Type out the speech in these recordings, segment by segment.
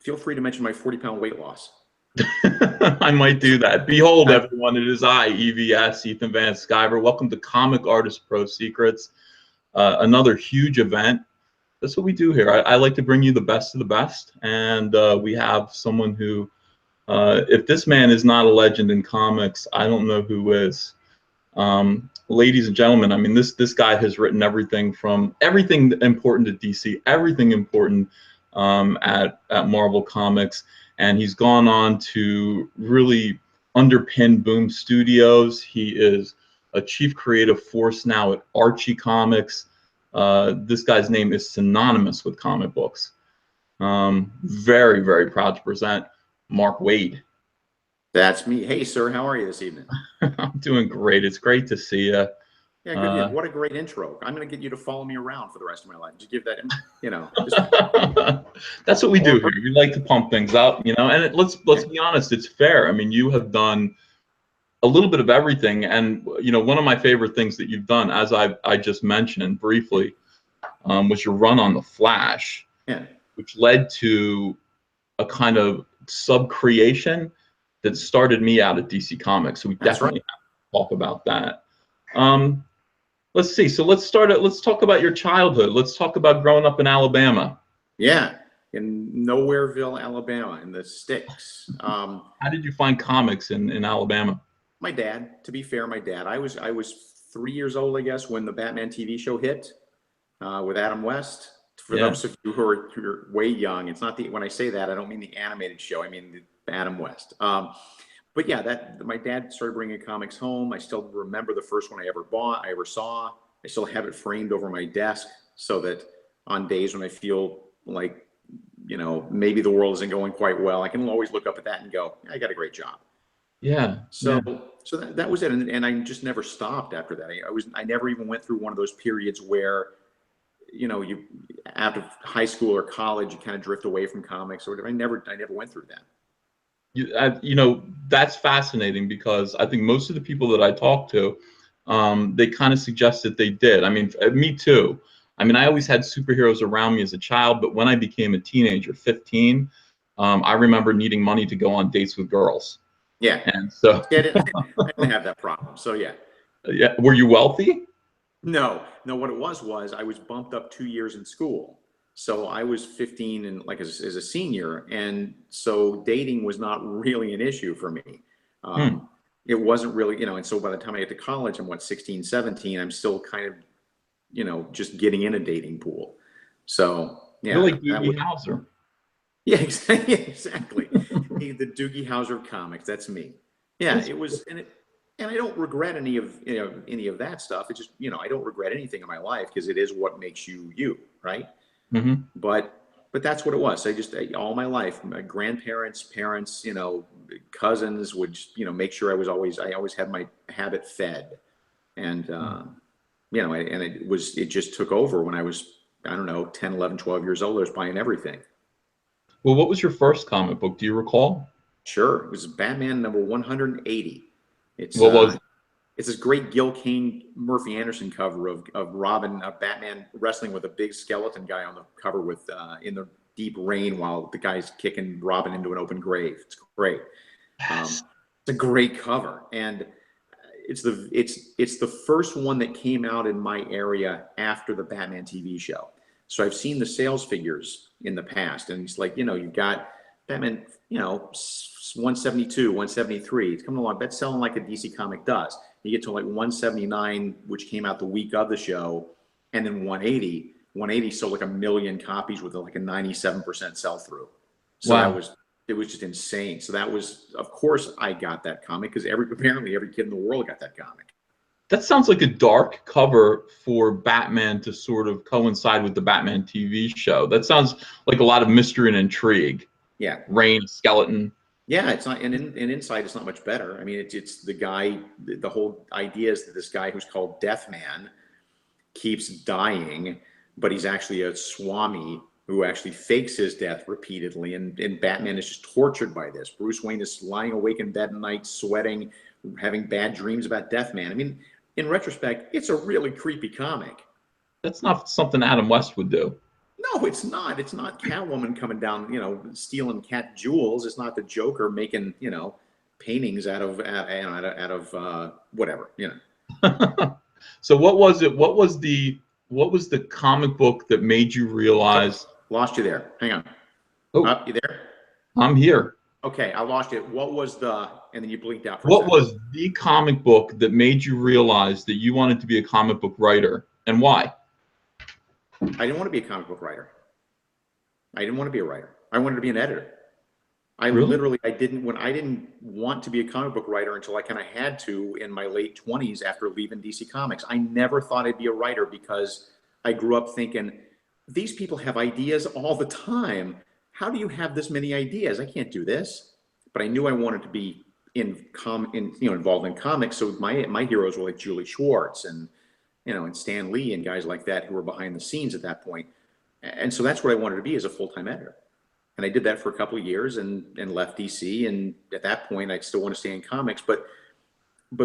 feel free to mention my 40-pound weight loss. I might do that. Behold, everyone, it is I, EVS, Ethan Van Sciver. Welcome to Comic Artist Pro Secrets, another huge event. That's what we do here. I like to bring you the best of the best, and we have someone who, if this man is not a legend in comics, I don't know who is. Ladies and gentlemen, I mean, this guy has written everything important to DC, everything important at Marvel Comics, and he's gone on to really underpin Boom Studios. He is a chief creative force now at Archie Comics. This guy's name is synonymous with comic books. Very, very proud to present Mark Waid. That's me. Hey, sir, how are you this evening? I'm doing great. It's great to see you. Yeah, good. What a great intro. I'm going to get you to follow me around for the rest of my life. Just give that, That's what we do here. We like to pump things up, and let's be honest, it's fair. I mean, you have done a little bit of everything, and one of my favorite things that you've done, as I just mentioned briefly, was your run on the Flash, which led to a kind of sub-creation that started me out at DC Comics. So we definitely have to talk about that. Let's see. So let's talk about your childhood. Let's talk about growing up in Alabama. Yeah, in Nowhereville, Alabama, in the sticks. How did you find comics in Alabama? My dad. To be fair, my dad. I was 3 years old, I guess, when the Batman TV show hit with Adam West. For those of you who are way young, it's not when I say that, I don't mean the animated show. I mean the Adam West. But yeah, my dad started bringing comics home. I still remember the first one I ever saw. I still have it framed over my desk so that on days when I feel like, maybe the world isn't going quite well, I can always look up at that and go, I got a great job. Yeah. So that was it. And I just never stopped after that. I never even went through one of those periods where, you after high school or college, you kind of drift away from comics or whatever. I never went through that. That's fascinating, because I think most of the people that I talk to, they kind of suggest that they did. I mean, me too. I mean, I always had superheroes around me as a child, but when I became a teenager, 15, I remember needing money to go on dates with girls. Yeah. And so I didn't have that problem. So yeah. Yeah. Were you wealthy? No. What it was I was bumped up 2 years in school. So I was 15 and as a senior, and so dating was not really an issue for me. It wasn't really, and so by the time I get to college, I'm 16, 17, I'm still kind of, just getting in a dating pool. So yeah. You're like Doogie Howser. Yeah, exactly. The Doogie Howser of comics, that's me. Yeah, it was, and I don't regret any of that stuff. It's just, I don't regret anything in my life because it is what makes you, right? Mm-hmm. But that's what it was. All my life, my grandparents, parents, cousins would, make sure I always had my habit fed. And, it just took over when I was, I don't know, 10, 11, 12 years old. I was buying everything. Well, what was your first comic book? Do you recall? Sure. It was Batman number 180. It's this great Gil Kane, Murphy Anderson cover of Batman wrestling with a big skeleton guy on the cover with in the deep rain while the guy's kicking Robin into an open grave. It's great. It's a great cover, and it's the first one that came out in my area after the Batman TV show. So I've seen the sales figures in the past, and it's like, you've got Batman, 172, 173. It's coming along. That's selling like a DC comic does. You get to like 179, which came out the week of the show, and then 180. 180 sold like 1 million copies with like a 97% sell through. So wow. It was just insane. So that was, of course, I got that comic because apparently every kid in the world got that comic. That sounds like a dark cover for Batman to sort of coincide with the Batman TV show. That sounds like a lot of mystery and intrigue. Yeah. Rain, skeleton. Yeah, it's not, and inside it's not much better. I mean, it's the guy. The whole idea is that this guy who's called Deathman keeps dying, but he's actually a Swami who actually fakes his death repeatedly, and Batman is just tortured by this. Bruce Wayne is lying awake in bed at night, sweating, having bad dreams about Deathman. I mean, in retrospect, it's a really creepy comic. That's not something Adam West would do. No, it's not. It's not Catwoman coming down, stealing cat jewels. It's not the Joker making, paintings out of whatever. So what was it? What was the comic book that made you realize? Lost you there. Hang on. Oh, You there? I'm here. Okay, I lost it. What was and then you blinked out for a What second. was the comic book that made you realize that you wanted to be a comic book writer, and why? I didn't want to be a comic book writer. I didn't want to be a writer. I wanted to be an editor. Really? I didn't want to be a comic book writer until I kind of had to in my late 20s after leaving DC Comics. I never thought I'd be a writer because I grew up thinking, these people have ideas all the time. How do you have this many ideas? I can't do this. But I knew I wanted to be involved in comics. So my heroes were like Julie Schwartz and Stan Lee and guys like that who were behind the scenes at that point. And so that's what I wanted to be, as a full-time editor. And I did that for a couple of years and left DC. And at that point, I still want to stay in comics. But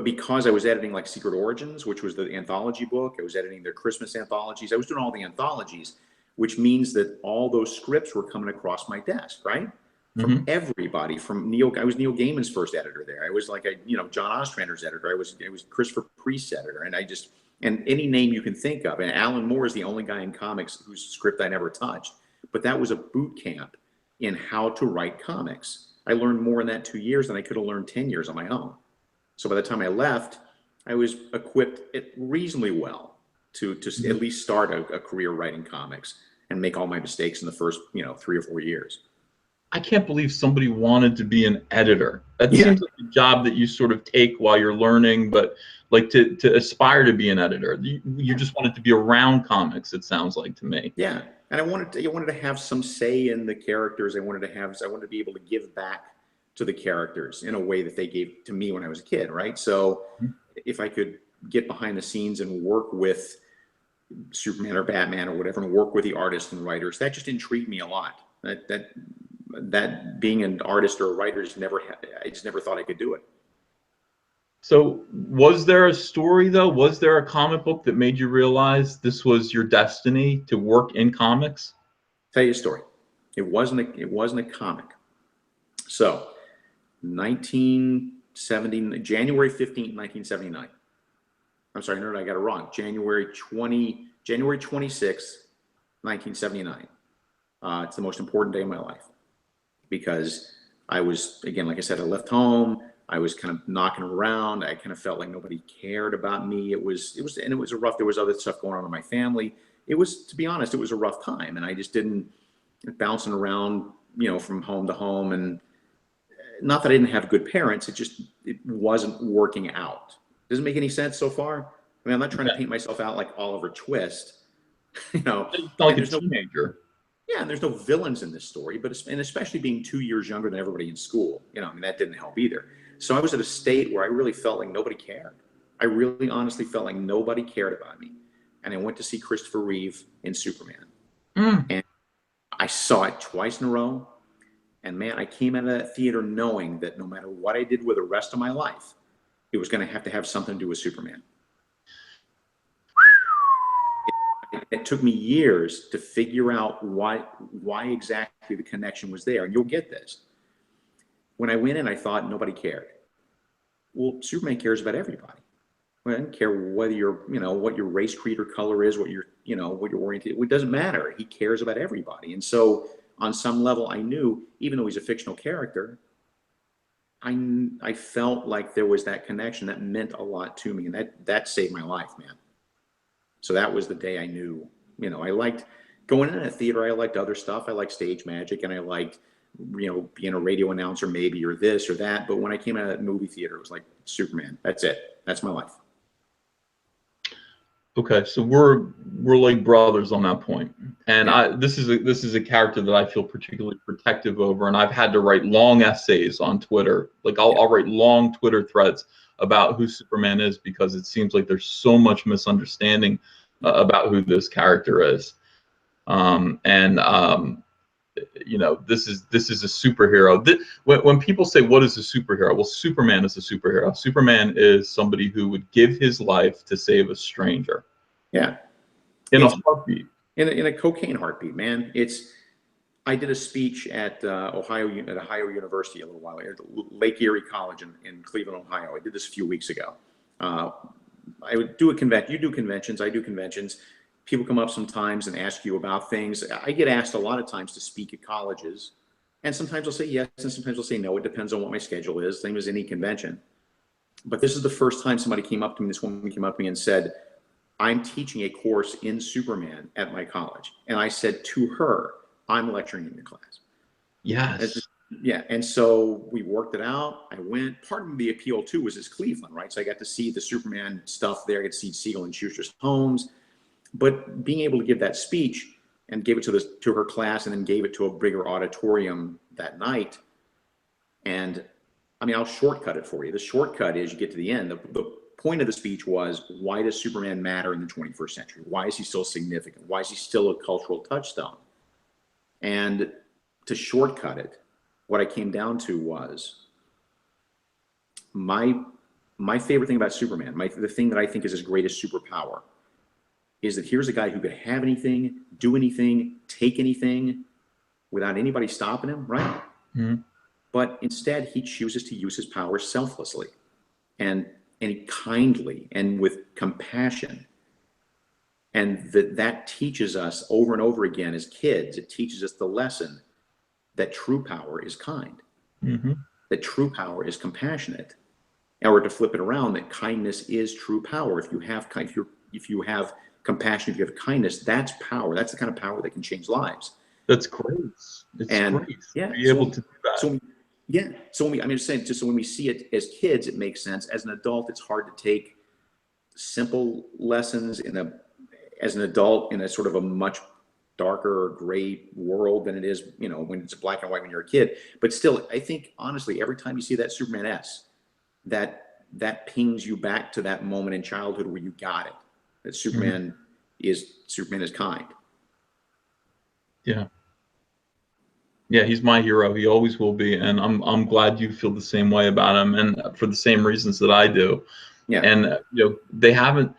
because I was editing like Secret Origins, which was the anthology book, I was editing their Christmas anthologies. I was doing all the anthologies, which means that all those scripts were coming across my desk, right? From everybody, I was Neil Gaiman's first editor there. I was like John Ostrander's editor. I was Christopher Priest's editor. And any name you can think of. And Alan Moore is the only guy in comics whose script I never touched. But that was a boot camp in how to write comics. I learned more in that 2 years than I could have learned 10 years on my own. So by the time I left, I was equipped reasonably well to at least start a career writing comics and make all my mistakes in the first 3 or 4 years. I can't believe somebody wanted to be an editor. That seems like a job that you sort of take while you're learning, but like to aspire to be an editor, you just wanted to be around comics. It sounds like to me. Yeah, and I wanted to have some say in the characters. I wanted to be able to give back to the characters in a way that they gave to me when I was a kid, right? So if I could get behind the scenes and work with Superman or Batman or whatever, and work with the artists and writers, that just intrigued me a lot. That being an artist or a writer I just never thought I could do it. So was there a story though? Was there a comic book that made you realize this was your destiny to work in comics? Tell you a story. It wasn't a comic. So 1970, January 15th, 1979. I'm sorry, no, I got it wrong. January 26th, 1979. It's the most important day of my life because I was, again, like I said, I left home. I was kind of knocking around. I kind of felt like nobody cared about me. It was a rough, there was other stuff going on in my family. It was, to be honest, it was a rough time. And I just didn't, bouncing around, from home to home. And not that I didn't have good parents, it wasn't working out. Does it make any sense so far? I mean, I'm not trying to paint myself out like Oliver Twist, It's not like a teenager. Yeah, and there's no villains in this story, and especially being 2 years younger than everybody in school, that didn't help either. So I was at a state where I really felt like nobody cared. I really honestly felt like nobody cared about me. And I went to see Christopher Reeve in Superman. And I saw it twice in a row. And man, I came out of that theater knowing that no matter what I did with the rest of my life, it was going to have something to do with Superman. It took me years to figure out why exactly the connection was there. And you'll get this. When I went in, I thought nobody cared. Well, Superman cares about everybody. Well, I don't care whether you're, what your race, creed, or color is, what you're oriented. It doesn't matter. He cares about everybody. And so on some level, I knew, even though he's a fictional character, I felt like there was that connection that meant a lot to me. And that saved my life, man. So that was the day I knew, I liked going in a theater. I liked other stuff. I liked stage magic, and I liked, being a radio announcer maybe, or this or that. But when I came out of that movie theater, it was like Superman. That's it. That's my life. Okay, so we're like brothers on that point. And this is a character that I feel particularly protective over, and I've had to write long essays on Twitter. Like I'll write long Twitter threads about who Superman is, because it seems like there's so much misunderstanding about who this character is. This is a superhero. When people say, what is a superhero? Well, Superman is a superhero. Superman is somebody who would give his life to save a stranger. Yeah. In a heartbeat. in a cocaine heartbeat, man. I did a speech at Ohio University a little while ago, Lake Erie College in Cleveland, Ohio. I did this a few weeks ago. I would do a convention. You do conventions. I do conventions. People come up sometimes and ask you about things. I get asked a lot of times to speak at colleges, and sometimes I'll say yes, and sometimes I'll say no. It depends on what my schedule is, same as any convention. But this is the first time somebody came up to me, this woman came up to me and said, I'm teaching a course in Superman at my college. And I said to her, I'm lecturing in your class. Yes. Yeah. And so we worked it out. I went. Part of the appeal too was it's Cleveland, right? So I got to see the Superman stuff there. I got to see Siegel and Schuster's homes. But being able to give that speech and gave it to her class and then gave it to a bigger auditorium that night. And I mean, I'll shortcut it for you. The shortcut is you get to the end. The point of the speech was, why does Superman matter in the 21st century? Why is he still significant? Why is he still a cultural touchstone? And to shortcut it, what I came down to was my favorite thing about Superman, the thing that I think is his greatest superpower, is that here's a guy who could have anything, do anything, take anything without anybody stopping him, right? Mm-hmm. But instead, he chooses to use his power selflessly and kindly and with compassion. And that teaches us over and over again as kids, it teaches us the lesson that true power is kind, mm-hmm. that true power is compassionate. Or to flip it around, that kindness is true power. If you have compassion, if you have kindness, that's power. That's the kind of power that can change lives. That's great. It's great. Yeah, to be able to do that. So when we see it as kids, it makes sense. As an adult, it's hard to take simple lessons as an adult in a sort of a much darker or gray world than it is, when it's black and white when you're a kid. But still, I think honestly, every time you see that Superman S, that pings you back to that moment in childhood where you got it. That Superman mm-hmm. is kind. Yeah. Yeah, he's my hero. He always will be, and I'm glad you feel the same way about him, and for the same reasons that I do. Yeah. And they haven't.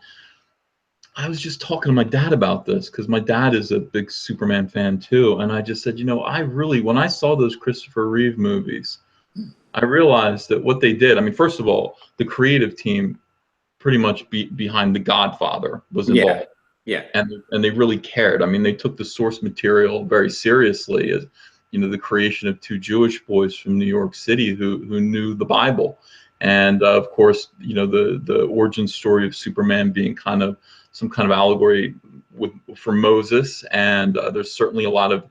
I was just talking to my dad about this because my dad is a big Superman fan too, and I just said, when I saw those Christopher Reeve movies, I realized that what they did. I mean, first of all, the creative team pretty much behind The Godfather was involved. Yeah. And they really cared. I mean, they took the source material very seriously, as the creation of two Jewish boys from New York City who knew the Bible, and of course, the origin story of Superman being kind of some kind of allegory for Moses, and there's certainly a lot of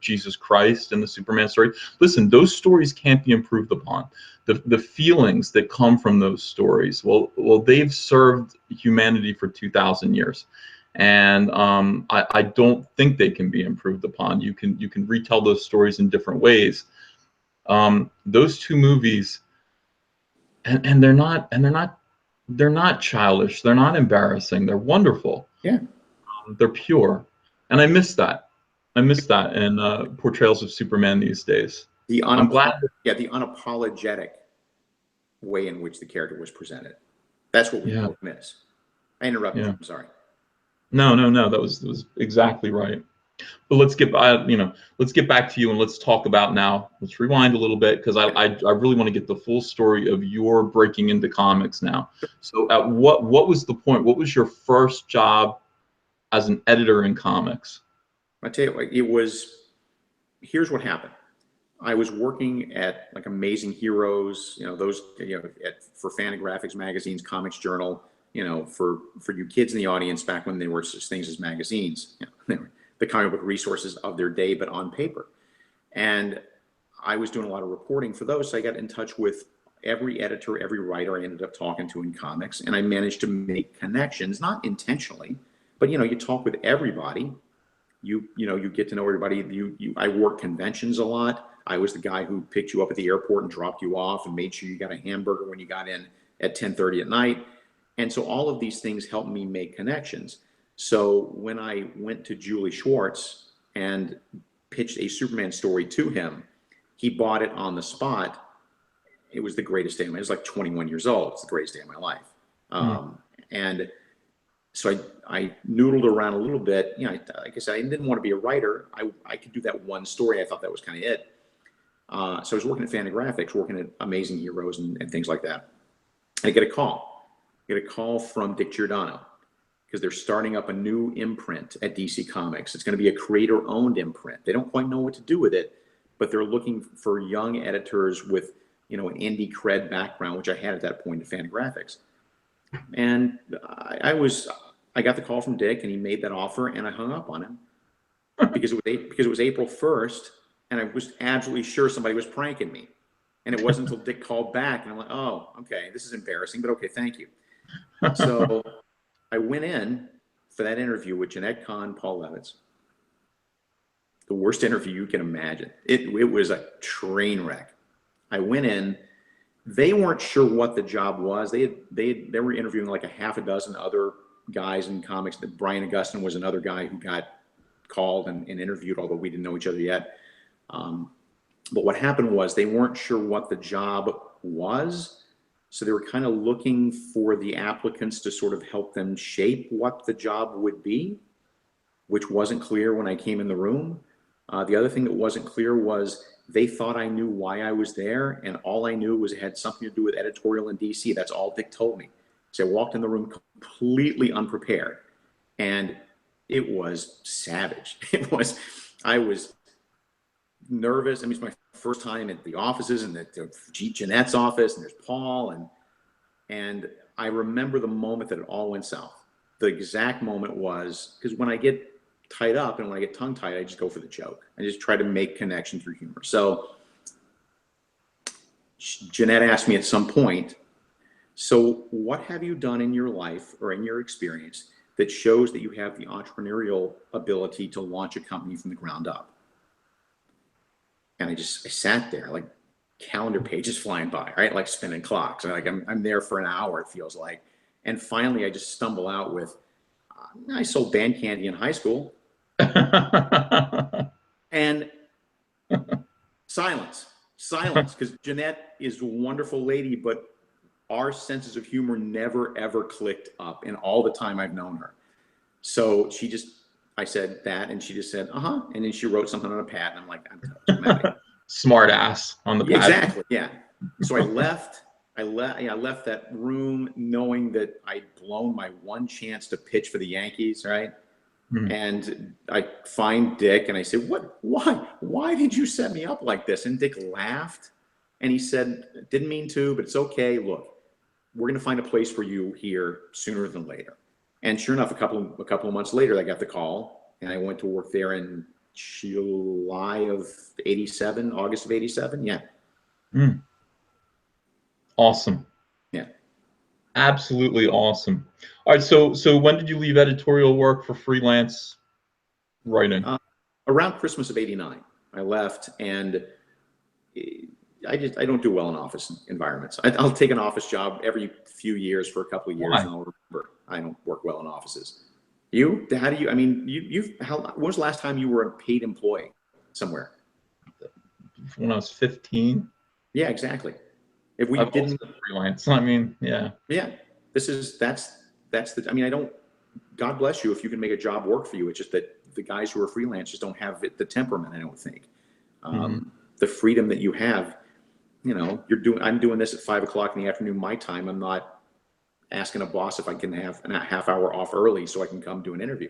Jesus Christ in the Superman story. Listen, those stories can't be improved upon. The feelings that come from those stories, well, they've served humanity for 2,000 years. And I don't think they can be improved upon. You can retell those stories in different ways. Those two movies, and they're not childish. They're not embarrassing. They're wonderful. Yeah, they're pure, and I miss that. In portrayals of Superman these days. I'm glad. The unapologetic way in which the character was presented. That's what we both miss. I interrupted you. I'm sorry. No. That was exactly right. But let's get back to you, and let's talk about now. Let's rewind a little bit, because I really want to get the full story of your breaking into comics now. So at what was the point? What was your first job as an editor in comics? I tell you, here's what happened. I was working at Amazing Heroes, for Fantagraphics magazines, Comics Journal, for you kids in the audience back when there were such things as magazines. They were the comic book resources of their day, but on paper. And I was doing a lot of reporting for those. So I got in touch with every editor, every writer I ended up talking to in comics, and I managed to make connections, not intentionally, but you talk with everybody. You get to know everybody. I worked conventions a lot. I was the guy who picked you up at the airport and dropped you off and made sure you got a hamburger when you got in at 10:30 at night. And so all of these things helped me make connections. So when I went to Julie Schwartz and pitched a Superman story to him, he bought it on the spot. It was the greatest day of my life. I was 21 years old. It's the greatest day of my life. And So I noodled around a little bit. You know, like I said, I didn't want to be a writer. I could do that one story. I thought that was kind of it. So I was working at Fantagraphics, working at Amazing Heroes and things like that. And I get a call. I get a call from Dick Giordano because they're starting up a new imprint at DC Comics. It's going to be a creator-owned imprint. They don't quite know what to do with it, but they're looking for young editors with, you know, an indie cred background, which I had at that point at Fantagraphics. And I got the call from Dick, and he made that offer, and I hung up on him because it was April 1st, and I was absolutely sure somebody was pranking me. And it wasn't until Dick called back, and I'm like, oh, okay, this is embarrassing, but okay, thank you. So I went in for that interview with Jeanette Kahn, Paul Levitz. The worst interview you can imagine. It was a train wreck. I went in. They weren't sure what the job was. They were interviewing like a half a dozen other guys in comics. Brian Augustine was another guy who got called and interviewed, although we didn't know each other yet. But what happened was they weren't sure what the job was. So they were kind of looking for the applicants to sort of help them shape what the job would be, which wasn't clear when I came in the room. The other thing that wasn't clear was they thought I knew why I was there, and all I knew was it had something to do with editorial in DC. That's all Dick told me. So I walked in the room completely unprepared, and it was savage. I was nervous. I mean, it's my first time at the offices, and at Jeanette's office, and there's Paul, and I remember the moment that it all went south. The exact moment was, because when I get tied up and when I get tongue tied, I just go for the joke. I just try to make connection through humor. So Jeanette asked me at some point, so what have you done in your life or in your experience that shows that you have the entrepreneurial ability to launch a company from the ground up? And I sat there like calendar pages flying by, right? Like spinning clocks. I'm there for an hour, it feels like. And finally I just stumble out with, I sold band candy in high school. And silence, because Jeanette is a wonderful lady, but our senses of humor never, ever clicked up in all the time I've known her. So I said that, and she just said, uh-huh. And then she wrote something on a pad, and I'm like, I'm toast. Smart ass on the pad. Exactly, yeah. So I left that room knowing that I'd blown my one chance to pitch for the Yankees, right? Mm-hmm. And I find Dick, and I said, why did you set me up like this? And Dick laughed, and he said, didn't mean to, but it's okay. Look, we're going to find a place for you here sooner than later. And sure enough, a couple of months later, I got the call, and I went to work there in July of '87, August of '87. Yeah. Mm. Awesome. Yeah. Absolutely awesome. All right. So when did you leave editorial work for freelance writing? Around Christmas of '89, I left, and I don't do well in office environments. I'll take an office job every few years for a couple of years. Why? And I'll remember I don't work well in offices. You? How do you? I mean, when was the last time you were a paid employee somewhere? When I was 15. Yeah, exactly. If we I've didn't freelance, I mean, yeah. Yeah, that's the. I mean, I don't. God bless you if you can make a job work for you. It's just that the guys who are freelance just don't have the temperament. I don't think. The freedom that you have. You know, I'm doing this at 5 o'clock in the afternoon, my time. I'm not asking a boss if I can have a half hour off early so I can come do an interview.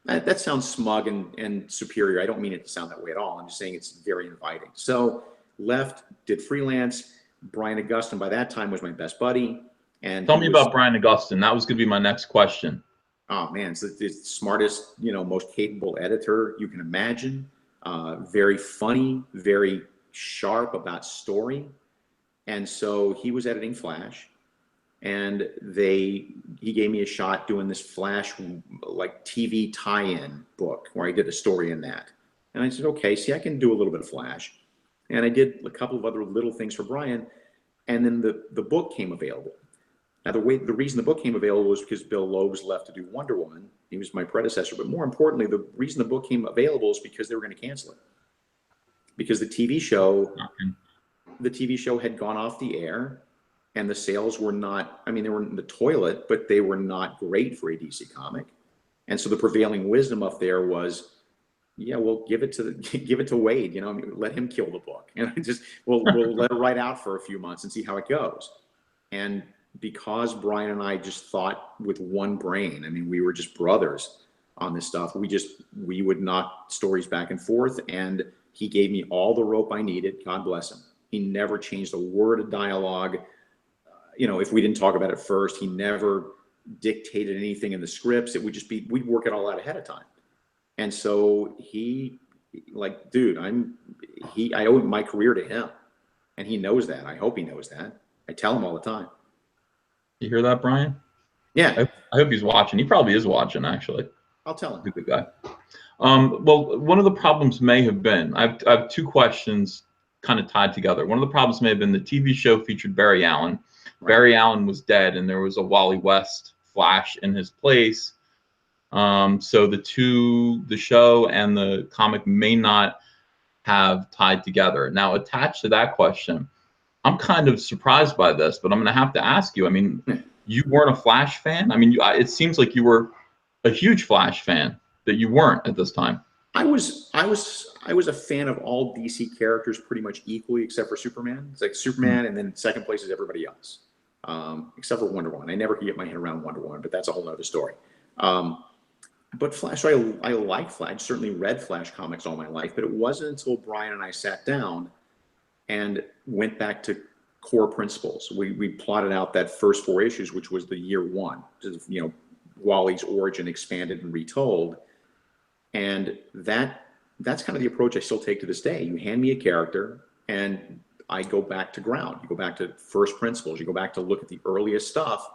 That sounds smug and superior. I don't mean it to sound that way at all. I'm just saying it's very inviting. So left, did freelance. Brian Augustine by that time was my best buddy. And tell me about Brian Augustine. That was going to be my next question. Oh man, it's the smartest, most capable editor you can imagine. Very funny, very sharp about story. And so he was editing Flash, and he gave me a shot doing this Flash like TV tie-in book where I did a story in that. And I said, okay, see, I can do a little bit of Flash. And I did a couple of other little things for Brian. And then the book came available. Now, the reason the book came available was because Bill Loeb's left to do Wonder Woman. He was my predecessor. But more importantly, the reason the book came available is because they were going to cancel it. Because the TV show had gone off the air, and the sales were not, I mean, they were in the toilet, but they were not great for a DC comic. And so the prevailing wisdom up there was, yeah, we'll give it to WAID, you know, I mean, let him kill the book, and just we'll let it write out for a few months and see how it goes. And because Brian and I just thought with one brain, I mean, we were just brothers on this stuff. We would knock stories back and forth, and he gave me all the rope I needed. God bless him. He never changed a word of dialogue. You know, if we didn't talk about it first, he never dictated anything in the scripts. It would just be, we'd work it all out ahead of time. And so he, like, dude, I owe my career to him, and he knows that. I hope he knows that. I tell him all the time. You hear that, Brian? Yeah. I hope he's watching. He probably is watching, actually. I'll tell him. He's a good guy. Well, one of the problems may have been, I have two questions kind of tied together. One of the problems may have been the TV show featured Barry Allen. Right. Barry Allen was dead, and there was a Wally West Flash in his place. So the show and the comic may not have tied together. Now, attached to that question, I'm kind of surprised by this, but I'm going to have to ask you. I mean, you weren't a Flash fan? I mean, it seems like you were a huge Flash fan, that you weren't at this time. I was a fan of all DC characters pretty much equally, except for Superman. It's like Superman, and then second place is everybody else, except for Wonder Woman. I never could get my head around Wonder Woman, but that's a whole other story. But Flash, I like Flash. I certainly read Flash comics all my life, but it wasn't until Brian and I sat down and went back to core principles. We plotted out that first 4 issues, which was the year one, you know, Wally's origin expanded and retold. And that's kind of the approach I still take to this day. You hand me a character, and I go back to ground. You go back to first principles. You go back to look at the earliest stuff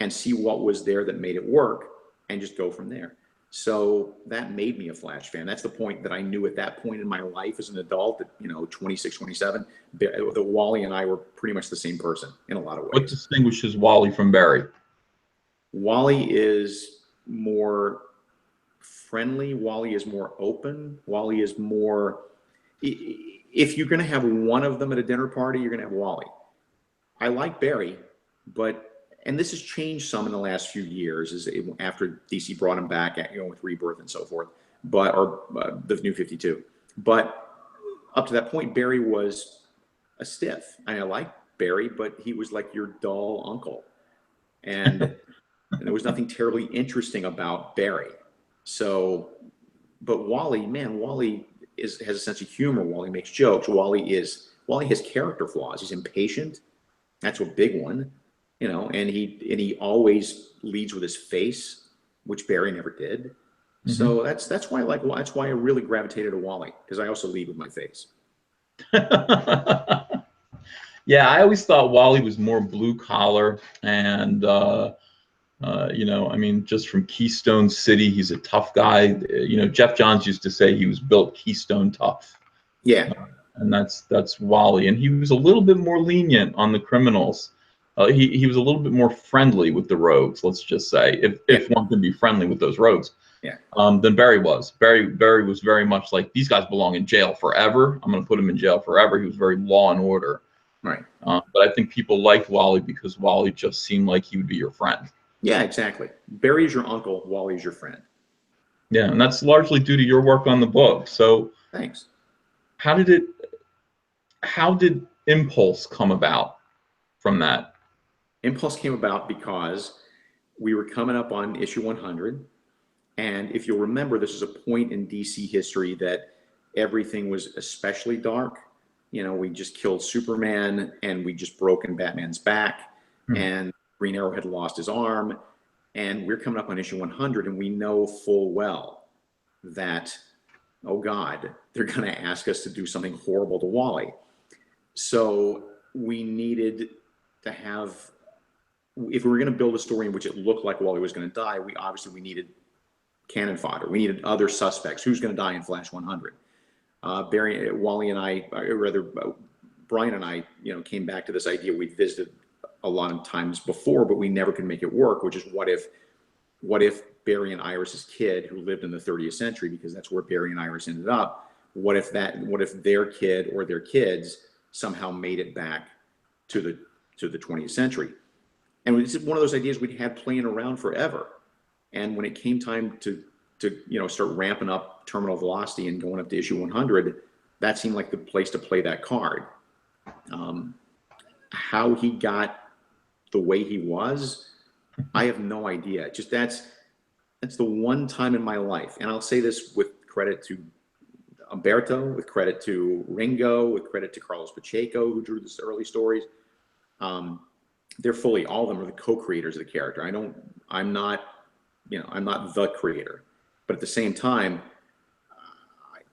and see what was there that made it work, and just go from there. So that made me a Flash fan. That's the point that I knew at that point in my life as an adult, at, you know, 26, 27, that Wally and I were pretty much the same person in a lot of ways. What distinguishes Wally from Barry? Wally is more friendly. Wally is more open. Wally is more, if you're going to have one of them at a dinner party, you're going to have Wally. I like Barry, but, and this has changed some in the last few years, after DC brought him back, you know, with Rebirth and so forth, but, or the New 52. But up to that point, Barry was a stiff. I like Barry, but he was like your dull uncle. And there was nothing terribly interesting about Barry. So, but Wally, man, Wally has a sense of humor. Wally makes jokes. Wally has character flaws. He's impatient. That's a big one, you know, and he always leads with his face, which Barry never did. Mm-hmm. So that's why I really gravitated to Wally, because I also lead with my face. Yeah, I always thought Wally was more blue collar, and you know, I mean, just from Keystone City, he's a tough guy. You know, Jeff Johns used to say he was built Keystone tough. Yeah. And that's Wally. And he was a little bit more lenient on the criminals. He was a little bit more friendly with the rogues, let's just say, if one can be friendly with those rogues. Yeah. Than Barry was. Barry was very much like, these guys belong in jail forever. I'm going to put them in jail forever. He was very law and order. Right. But I think people liked Wally because Wally just seemed like he would be your friend. Yeah, exactly. Barry's your uncle, Wally's your friend. Yeah, and that's largely due to your work on the book. So thanks. How did Impulse come about from that? Impulse came about because we were coming up on issue 100. And if you'll remember, this is a point in DC history that everything was especially dark. You know, we just killed Superman, and we just broken Batman's back, and Green Arrow had lost his arm, and we're coming up on issue 100, and we know full well that, oh God, they're going to ask us to do something horrible to Wally. So we needed to have, if we were going to build a story in which it looked like Wally was going to die, we needed cannon fodder. We needed other suspects. Who's going to die in Flash 100? Wally and I, or rather, Brian and I, you know, came back to this idea we'd visited a lot of times before, but we never could make it work, which is what if Barry and Iris's kid, who lived in the 30th century, because that's where Barry and Iris ended up, what if their kid or their kids somehow made it back to to the 20th century. And this is one of those ideas we'd had playing around forever. And when it came time to start ramping up terminal velocity and going up to issue 100, that seemed like the place to play that card. How he got the way he was, I have no idea. Just that's the one time in my life, and I'll say this with credit to Umberto, with credit to Ringo, with credit to Carlos Pacheco, who drew the early stories. They're fully, all of them are the co-creators of the character. I'm not the creator, but at the same time,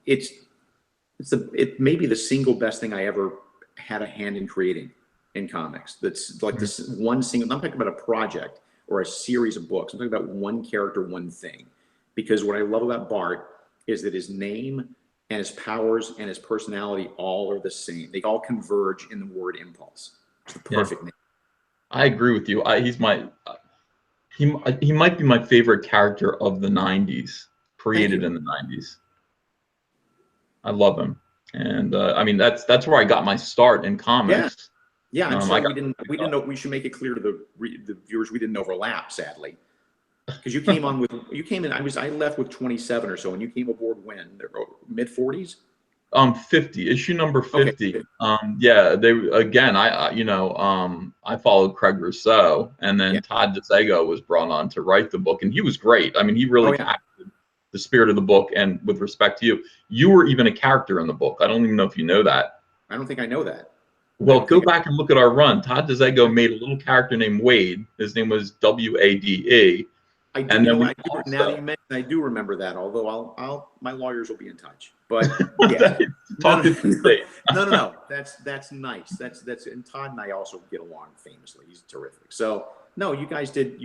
it may be the single best thing I ever had a hand in creating in comics. That's like this one single, I'm talking about a project or a series of books. I'm talking about one character, one thing. Because what I love about Bart is that his name and his powers and his personality all are the same. They all converge in the word impulse. It's the perfect name. I agree with you. He might be my favorite character of the 90s, created in the 90s. I love him. And I mean, that's where I got my start in comics. Yeah, I'm sorry we didn't know. We should make it clear to the viewers we didn't overlap, sadly, because you came in. I left with 27 or so, and you came aboard when mid 40s. 50, issue number 50. Okay. Yeah, I followed Craig Rousseau, and then Todd Mcfarlane was brought on to write the book, and he was great. I mean, he really captured the spirit of the book. And with respect to you were even a character in the book. I don't even know if you know that. I don't think I know that. Well, go back and look at our run. Todd Mcfarlane made a little character named WAID. His name was WADE. Now that you mention, I do remember that. Although my lawyers will be in touch. But yeah, no. That's nice. That's and Todd and I also get along famously. He's terrific. So no, you guys did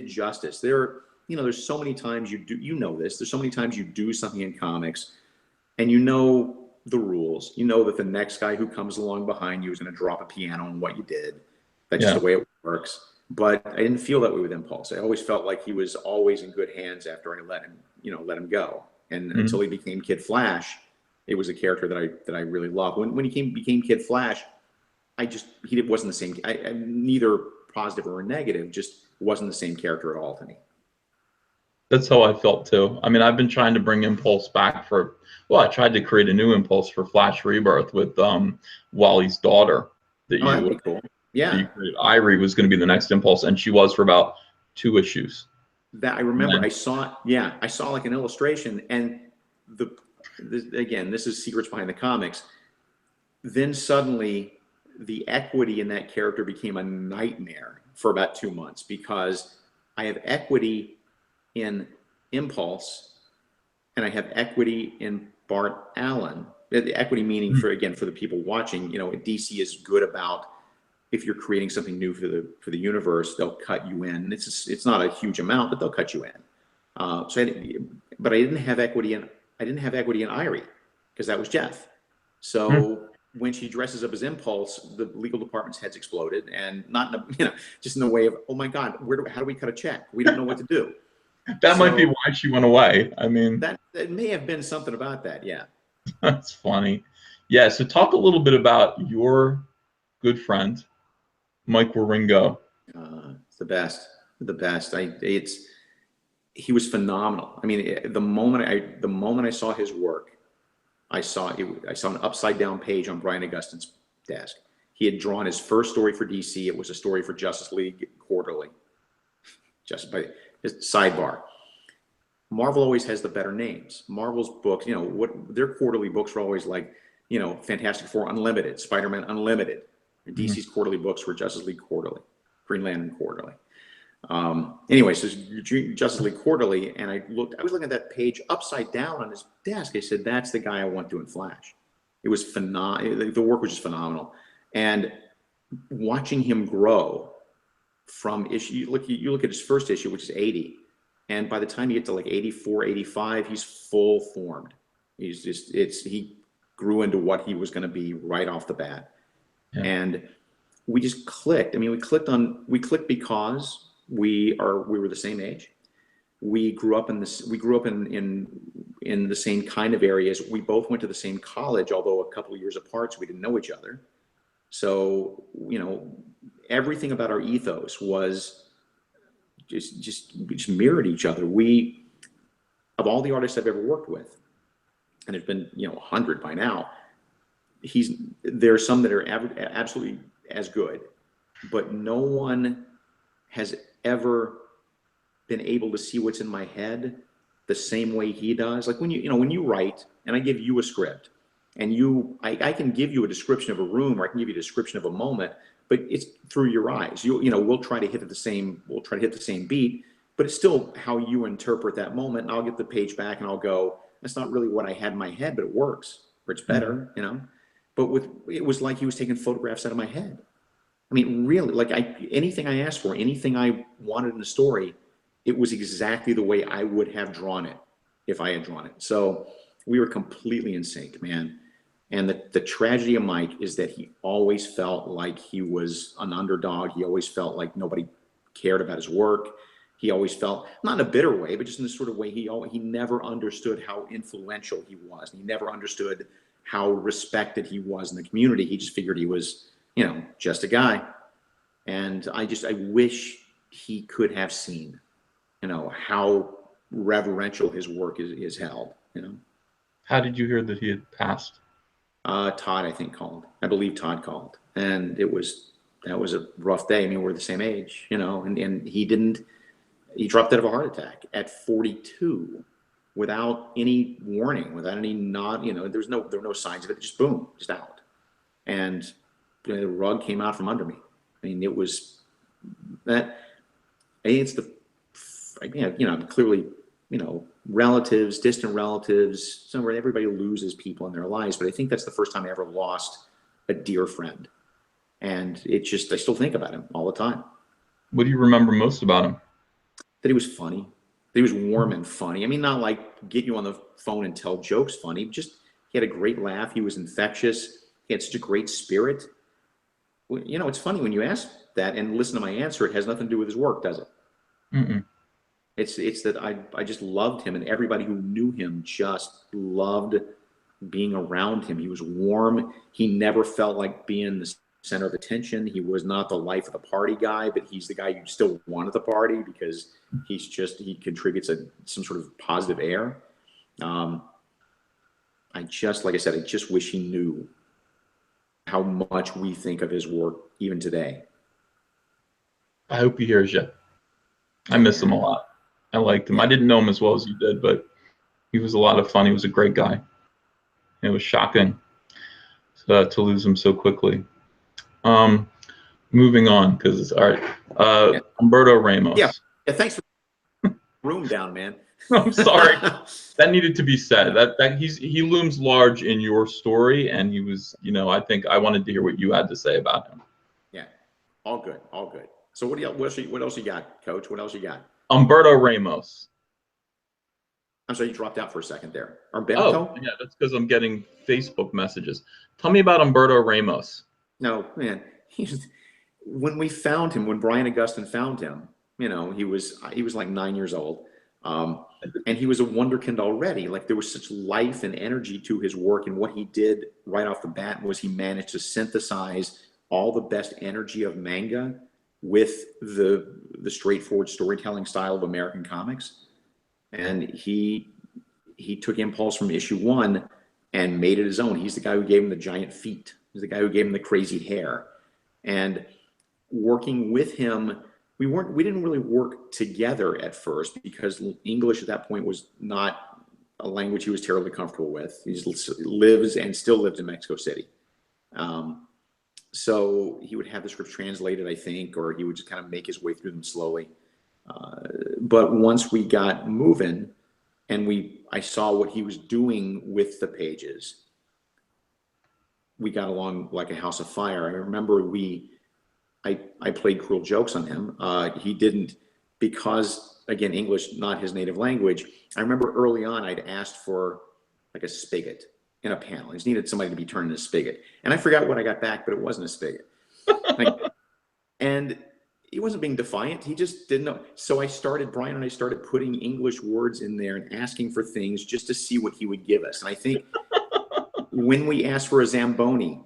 justice. There's so many times you do. This. There's so many times you do something in comics, and the rules. You know that the next guy who comes along behind you is going to drop a piano on what you did. That's just the way it works. But I didn't feel that way with Impulse. I always felt like he was always in good hands after I let him go. And until he became Kid Flash, it was a character that I really loved. When he became Kid Flash, he wasn't the same. Neither positive or negative, just wasn't the same character at all to me. That's how I felt too. I mean, I've been trying to bring Impulse back I tried to create a new Impulse for Flash Rebirth with Wally's daughter. That'd be cool. Yeah. Irie was going to be the next Impulse, and she was for about 2 issues. That I remember. I saw like an illustration, and again, this is secrets behind the comics. Then suddenly, the equity in that character became a nightmare for about 2 months because I have equity in Impulse, and I have equity in Bart Allen. The equity meaning for the people watching, DC is good about if you're creating something new for the universe, they'll cut you in. It's not a huge amount, but they'll cut you in. But I didn't have equity in Irie because that was Jeff. So when she dresses up as Impulse, the legal department's heads exploded, and not just in the way of, oh my God, how do we cut a check? We don't know what to do. That might be why she went away. I mean, that may have been something about that. Yeah. That's funny. Yeah. So talk a little bit about your good friend, Mike Wieringo. It's the best. He was phenomenal. I mean, the moment I saw his work, I saw an upside down page on Brian Augustin's desk. He had drawn his first story for DC. It was a story for Justice League Quarterly. Sidebar. Marvel always has the better names. Marvel's books, their quarterly books were always like, Fantastic Four Unlimited, Spiderman Unlimited. DC's quarterly books were Justice League Quarterly, Green Lantern Quarterly. Anyway, so Justice League Quarterly, and I was looking at that page upside down on his desk. I said, that's the guy I want doing Flash. It was phenomenal. The work was just phenomenal. And watching him grow from issue, you look at his first issue, which is 80, and by the time you get to like 84, 85, he's full formed. He grew into what he was going to be right off the bat. Yeah. And we just clicked. I mean, we clicked because we were the same age. We grew up in the same kind of areas. We both went to the same college, although a couple of years apart, so we didn't know each other. So, you know, everything about our ethos was we just mirrored each other. We, of all the artists I've ever worked with, and there's been, you know, 100 by now, there are some that are absolutely as good, but no one has ever been able to see what's in my head the same way he does. Like when when you write and I give you a script and I can give you a description of a room, or I can give you a description of a moment, but it's through your eyes. We'll try to hit the same beat, but it's still how you interpret that moment. And I'll get the page back and I'll go, that's not really what I had in my head, but it works, or it's better, you know? But it was like he was taking photographs out of my head. I mean, really, like anything I asked for, anything I wanted in the story, it was exactly the way I would have drawn it if I had drawn it. So we were completely in sync, man. And the tragedy of Mike is that he always felt like he was an underdog. He always felt like nobody cared about his work. He always felt, not in a bitter way, but just in this sort of way, he never understood how influential he was. He never understood how respected he was in the community. He just figured he was, you know, just a guy. And I wish he could have seen, you know, how reverential his work is held, you know. How did you hear that he had passed? Todd, I think, called. I believe Todd called. And that was a rough day. I mean, we're the same age, you know, and he dropped dead of a heart attack at 42 without any warning, without any nod, you know, there were no signs of it, just boom, just out. And the rug came out from under me. I mean, it was that, it's you know, clearly, you know, relatives, distant relatives, somewhere everybody loses people in their lives, but I think that's the first time I ever lost a dear friend. And I still think about him all the time. What do you remember most about him? That he was funny, that he was warm and funny. I mean, not like get you on the phone and tell jokes funny, just he had a great laugh. He was infectious. He had such a great spirit. You know, it's funny when you ask that and listen to my answer, it has nothing to do with his work, does it? Mm-mm. It's that I just loved him, and everybody who knew him just loved being around him. He was warm. He never felt like being the center of attention. He was not the life of the party guy, but he's the guy you still want at the party because he contributes some sort of positive air. Like I said, I just wish he knew how much we think of his work even today. I hope he hears you. I miss him a lot. I liked him. I didn't know him as well as you did, but he was a lot of fun. He was a great guy. It was shocking to lose him so quickly. Moving on, because all right, Humberto Ramos. Yeah, thanks for the room down, man. I'm sorry. That needed to be said. That he looms large in your story, and he was, you know, I think I wanted to hear what you had to say about him. Yeah, all good. So what else you got, Coach? What else you got? Humberto Ramos. I'm sorry, you dropped out for a second there. Oh, yeah, that's because I'm getting Facebook messages. Tell me about Humberto Ramos. No, man. When we found him, when Brian Augustine found him, you know, he was like 9 years old. And he was a wonderkind already. Like there was such life and energy to his work, and what he did right off the bat was he managed to synthesize all the best energy of manga with the straightforward storytelling style of American comics. And he took impulse from issue 1 and made it his own. He's the guy who gave him the giant feet. He's the guy who gave him the crazy hair. And working with him, we didn't really work together at first because English at that point was not a language he was terribly comfortable with. He lives and still lives in Mexico City. So he would have the scripts translated, I think, or he would just kind of make his way through them slowly. But once we got moving and I saw what he was doing with the pages, we got along like a house of fire. I remember I played cruel jokes on him. He didn't, because again, English, not his native language. I remember early on, I'd asked for like a spigot in a panel. He just needed somebody to be turned in a spigot. And I forgot what I got back, but it wasn't a spigot. And he wasn't being defiant. He just didn't know. So Brian and I started putting English words in there and asking for things just to see what he would give us. And I think when we asked for a Zamboni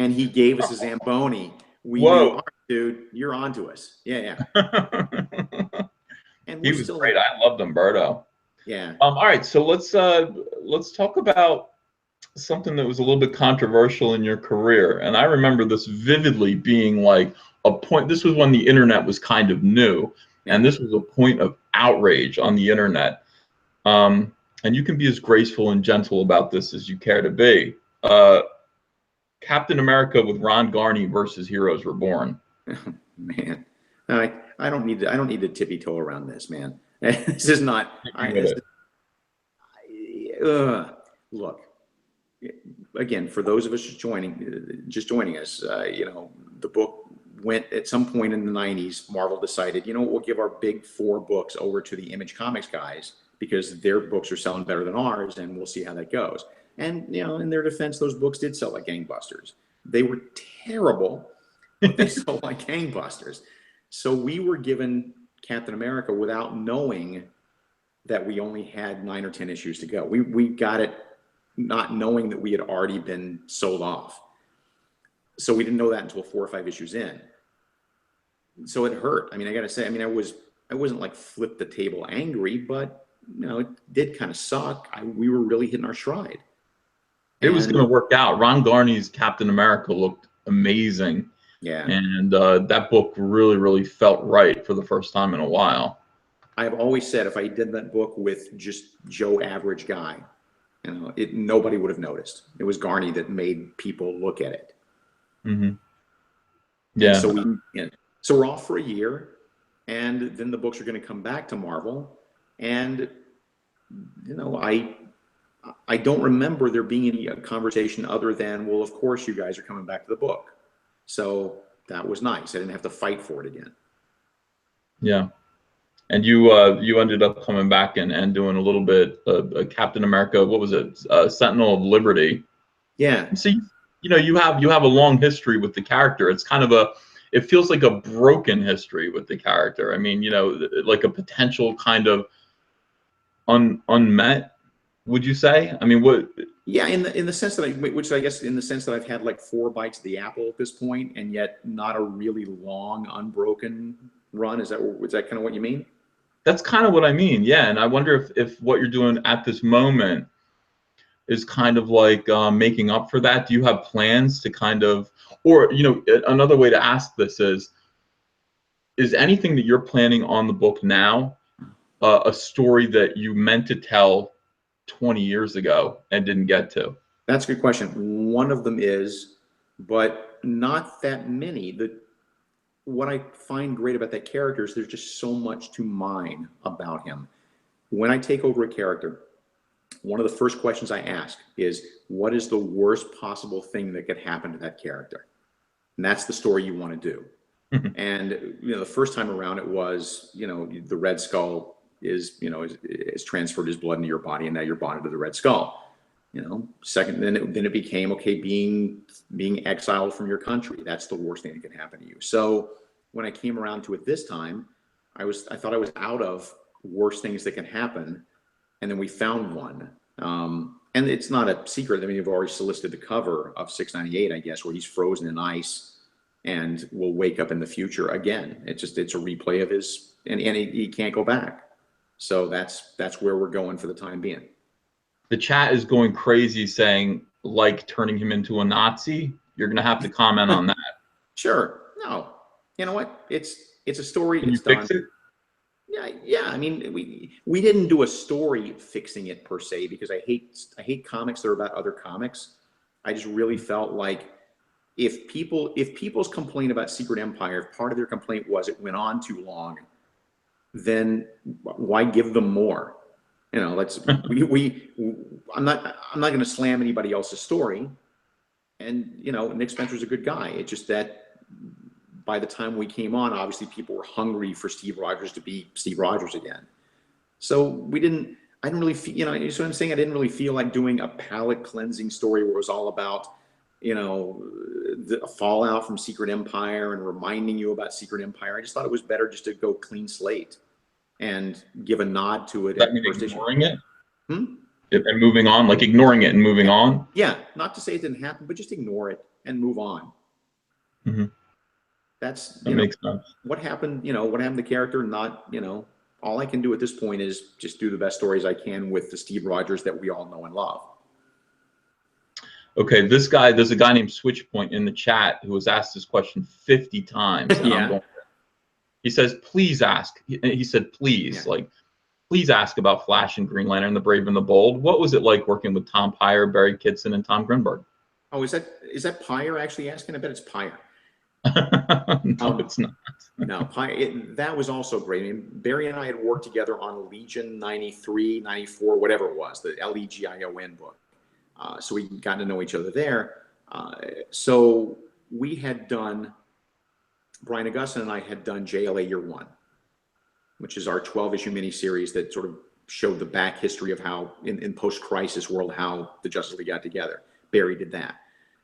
and he gave us a Zamboni. We knew, all right, dude, you're on to us. Yeah, yeah. And he was great. I loved Umberto. Yeah. All right, so let's talk about something that was a little bit controversial in your career. And I remember this vividly being like a point. This was when the internet was kind of new, and this was a point of outrage on the internet. And you can be as graceful and gentle about this as you care to be. Captain America with Ron Garney versus Heroes Reborn. Man, I don't need to tippy toe around this, man. This is not. Look, again, for those of us just joining us, you know, the book went at some point in the 90s. Marvel decided, you know, we'll give our big 4 books over to the Image Comics guys because their books are selling better than ours, and we'll see how that goes. And, you know, in their defense, those books did sell like gangbusters. They were terrible, but they sold like gangbusters. So we were given Captain America without knowing that we only had 9 or 10 issues to go. We got it not knowing that we had already been sold off. So we didn't know that until 4 or 5 issues in. So it hurt. I mean, I got to say, I mean, I wasn't like flip the table angry, but, you know, it did kind of suck. We were really hitting our stride. It was going to work out. Ron Garney's Captain America looked amazing. Yeah. And that book really, really felt right for the first time in a while. I've always said if I did that book with just Joe Average Guy, you know, nobody would have noticed. It was Garney that made people look at it. Mm-hmm. Yeah. And so we're off for a year, and then the books are going to come back to Marvel. And, you know, I don't remember there being any conversation other than, well, of course you guys are coming back to the book. So that was nice. I didn't have to fight for it again. Yeah. And you ended up coming back and doing a little bit of Captain America. What was it? Sentinel of Liberty. Yeah. So you know you have a long history with the character. It's kind of it feels like a broken history with the character. I mean, you know, like a potential kind of unmet. Would you say? I mean, what? Yeah, in the sense that which I guess in the sense that I've had like 4 bites of the apple at this point, and yet not a really long unbroken run. Is that kind of what you mean? That's kind of what I mean. Yeah, and I wonder if what you're doing at this moment is kind of like making up for that. Do you have plans to kind of, or you know, another way to ask this is anything that you're planning on the book now a story that you meant to tell 20 years ago and didn't get to? That's a good question. One of them is, but not that many. What I find great about that character is there's just so much to mine about him. When I take over a character, one of the first questions I ask is, what is the worst possible thing that could happen to that character? And that's the story you want to do. And, you know, the first time around it was, you know, the Red Skull is transferred his blood into your body, and now you're bonded to the Red Skull. You know, second, then it became, okay, being exiled from your country. That's the worst thing that can happen to you. So when I came around to it this time, I thought I was out of worst things that can happen. And then we found one. And it's not a secret. I mean, you've already solicited the cover of 698, I guess, where he's frozen in ice and will wake up in the future again. It's a replay of his, and he can't go back. So that's where we're going for the time being. The chat is going crazy saying, like, turning him into a Nazi. You're going to have to comment on that. Sure. No. You know what? It's a story. Can you fix it? Yeah. I mean, we didn't do a story fixing it per se, because I hate comics that are about other comics. I just really felt like if people's complaint about Secret Empire, if part of their complaint was it went on too long, then why give them more? You know, I'm not going to slam anybody else's story. And, you know, Nick Spencer's a good guy. It's just that by the time we came on, obviously people were hungry for Steve Rogers to be Steve Rogers again. So I didn't really feel, you know, so I'm saying I didn't really feel like doing a palate cleansing story where it was all about, you know, the fallout from Secret Empire and reminding you about Secret Empire. I just thought it was better just to go clean slate and give a nod to it. Does that mean ignoring it? And moving on, like ignoring it and moving on. Yeah, not to say it didn't happen, but just ignore it and move on. Mm-hmm. That makes sense. What happened, what happened to the character, not, all I can do at this point is just do the best stories I can with the Steve Rogers that we all know and love. Okay, there's a guy named Switchpoint in the chat who was asked this question 50 times. And Yeah. He says, please ask. He said, please, please ask about Flash and Green Lantern, the Brave and the Bold. What was it like working with Tom Pyre, Barry Kitson, and Tom Grunberg? Oh, is that Pyre actually asking? I bet it's Pyre. No, it's not. No, that was also great. I mean, Barry and I had worked together on Legion 93, 94, whatever it was, the Legion book. So we got to know each other there. So we had done, Brian Augustin and I had done JLA Year One, which is our 12-issue miniseries that sort of showed the back history of how, in post-crisis world, how the Justice League got together. Barry did that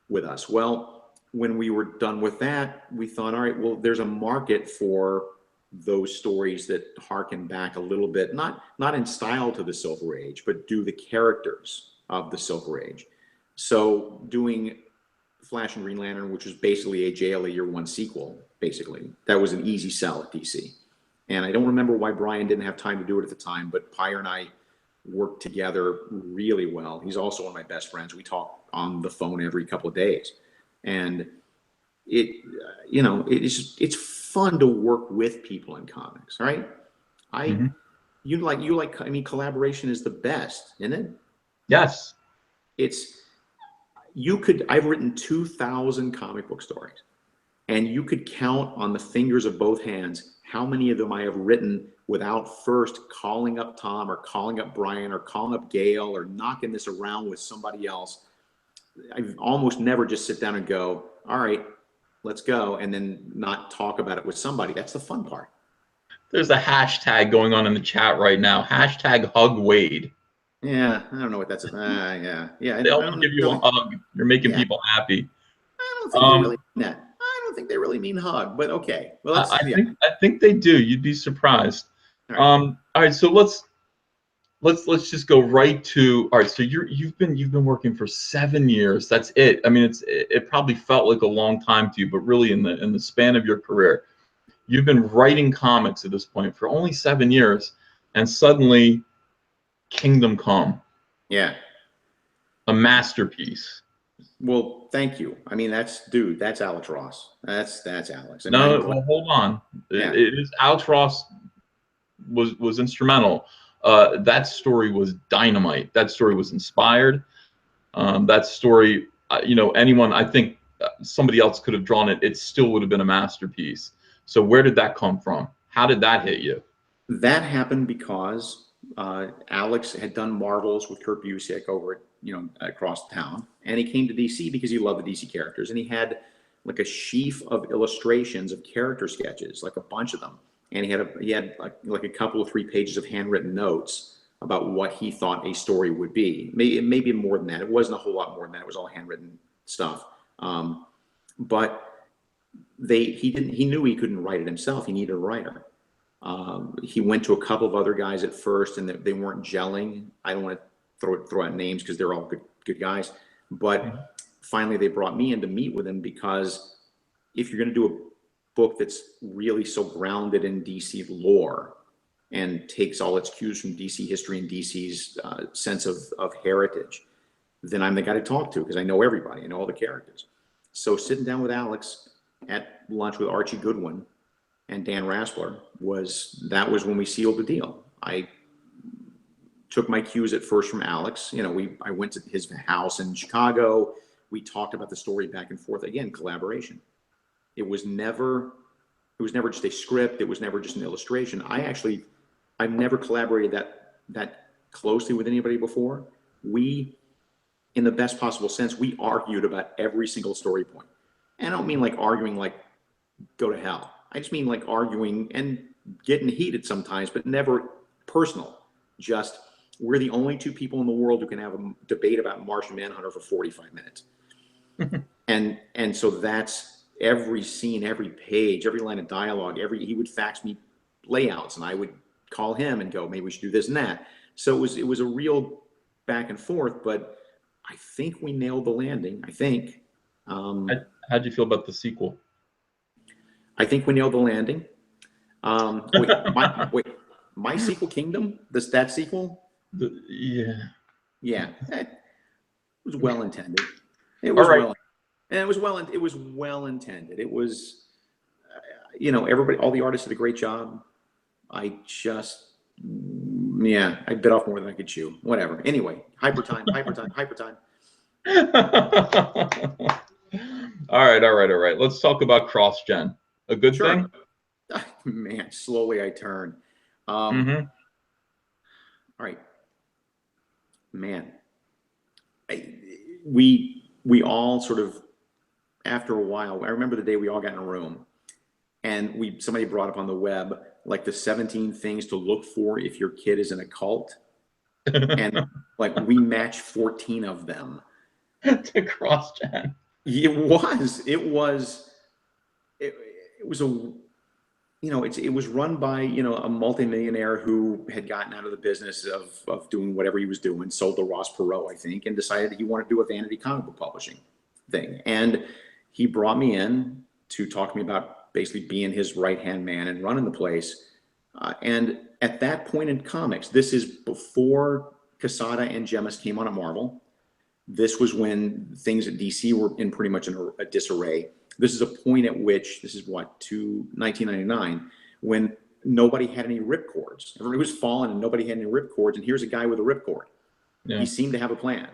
with us. Well, when we were done with that, we thought, all right, well, there's a market for those stories that harken back a little bit, not in style to the Silver Age, but do the characters of the Silver Age. So doing Flash and Green Lantern, which was basically a JLA Year One sequel, basically, that was an easy sell at DC. And I don't remember why Brian didn't have time to do it at the time, but Pyre and I worked together really well. He's also one of my best friends. We talk on the phone every couple of days. And it's fun to work with people in comics, right? I mean, collaboration is the best, isn't it? Yes. I've written 2,000 comic book stories, and you could count on the fingers of both hands how many of them I have written without first calling up Tom or calling up Brian or calling up Gail or knocking this around with somebody else. I've almost never just sit down and go, all right, let's go, and then not talk about it with somebody. That's the fun part. There's a hashtag going on in the chat right now. Hashtag hug WAID. Yeah, I don't know what that's about. Yeah. They all give you a hug. You're making people happy. I don't think they really mean that. I don't think they really mean hug, but okay. Well, I think they do. You'd be surprised. All right, so let's just go right to, all right, so you've been working for 7 years. That's it. I mean, it probably felt like a long time to you, but really in the span of your career, you've been writing comics at this point for only 7 years, and suddenly Kingdom Come. Yeah. A masterpiece. Well, thank you. I mean, that's Alex Ross. That's Alex. And no, well, hold on. Yeah. It is Alex Ross was instrumental. That story was dynamite. That story was inspired. That story, anyone, I think somebody else could have drawn it. It still would have been a masterpiece. So where did that come from? How did that hit you? That happened because Alex had done Marvels with Kurt Busiek over at, across town, and he came to DC because he loved the DC characters, and he had like a sheaf of illustrations of character sketches, like a bunch of them, and he had like a couple of 3 pages of handwritten notes about what he thought a story would be. Maybe more than that. It wasn't a whole lot more than that. It was all handwritten stuff. But he knew he couldn't write it himself. He needed a writer. He went to a couple of other guys at first, and they weren't gelling. I don't want to throw out names because they're all good guys. But finally, they brought me in to meet with him, because if you're going to do a book that's really so grounded in DC lore and takes all its cues from DC history and DC's sense of heritage, then I'm the guy to talk to, because I know everybody. I know all the characters. So sitting down with Alex at lunch with Archie Goodwin and Dan Raspler was when we sealed the deal. I took my cues at first from Alex. I went to his house in Chicago. We talked about the story back and forth. Again, collaboration. It was never just a script. It was never just an illustration. I've never collaborated that closely with anybody before. We, in the best possible sense, we argued about every single story point. And I don't mean like arguing like go to hell. I just mean like arguing and getting heated sometimes, but never personal. Just, we're the only 2 people in the world who can have a debate about Martian Manhunter for 45 minutes. and so that's every scene, every page, every line of dialogue, he would fax me layouts, and I would call him and go, maybe we should do this and that. So it was a real back and forth, but I think we nailed the landing. I think. How'd you feel about the sequel? I think we nailed the landing. Wait, My Sequel Kingdom, that sequel? Yeah, that was well intended. It was well, and it was well intended. It was, everybody, all the artists did a great job. I just, I bit off more than I could chew. Whatever. Anyway, hyper time. All right. Let's talk about cross-gen. A good thing? Man, slowly I turn. All right. Man, we all sort of, after a while, I remember the day we all got in a room and somebody brought up on the web, like the 17 things to look for if your kid is in a cult. And like we matched 14 of them. To cross-gen. It was run by, a multimillionaire who had gotten out of the business of doing whatever he was doing, sold to Ross Perot, I think, and decided he wanted to do a vanity comic book publishing thing. And he brought me in to talk to me about basically being his right-hand man and running the place. And at that point in comics, this is before Quesada and Gemmis came on at Marvel. This was when things at DC were in pretty much a disarray. This is a point at which, 1999, when nobody had any ripcords. Everybody was falling and nobody had any ripcords. And here's a guy with a ripcord. Yeah. He seemed to have a plan.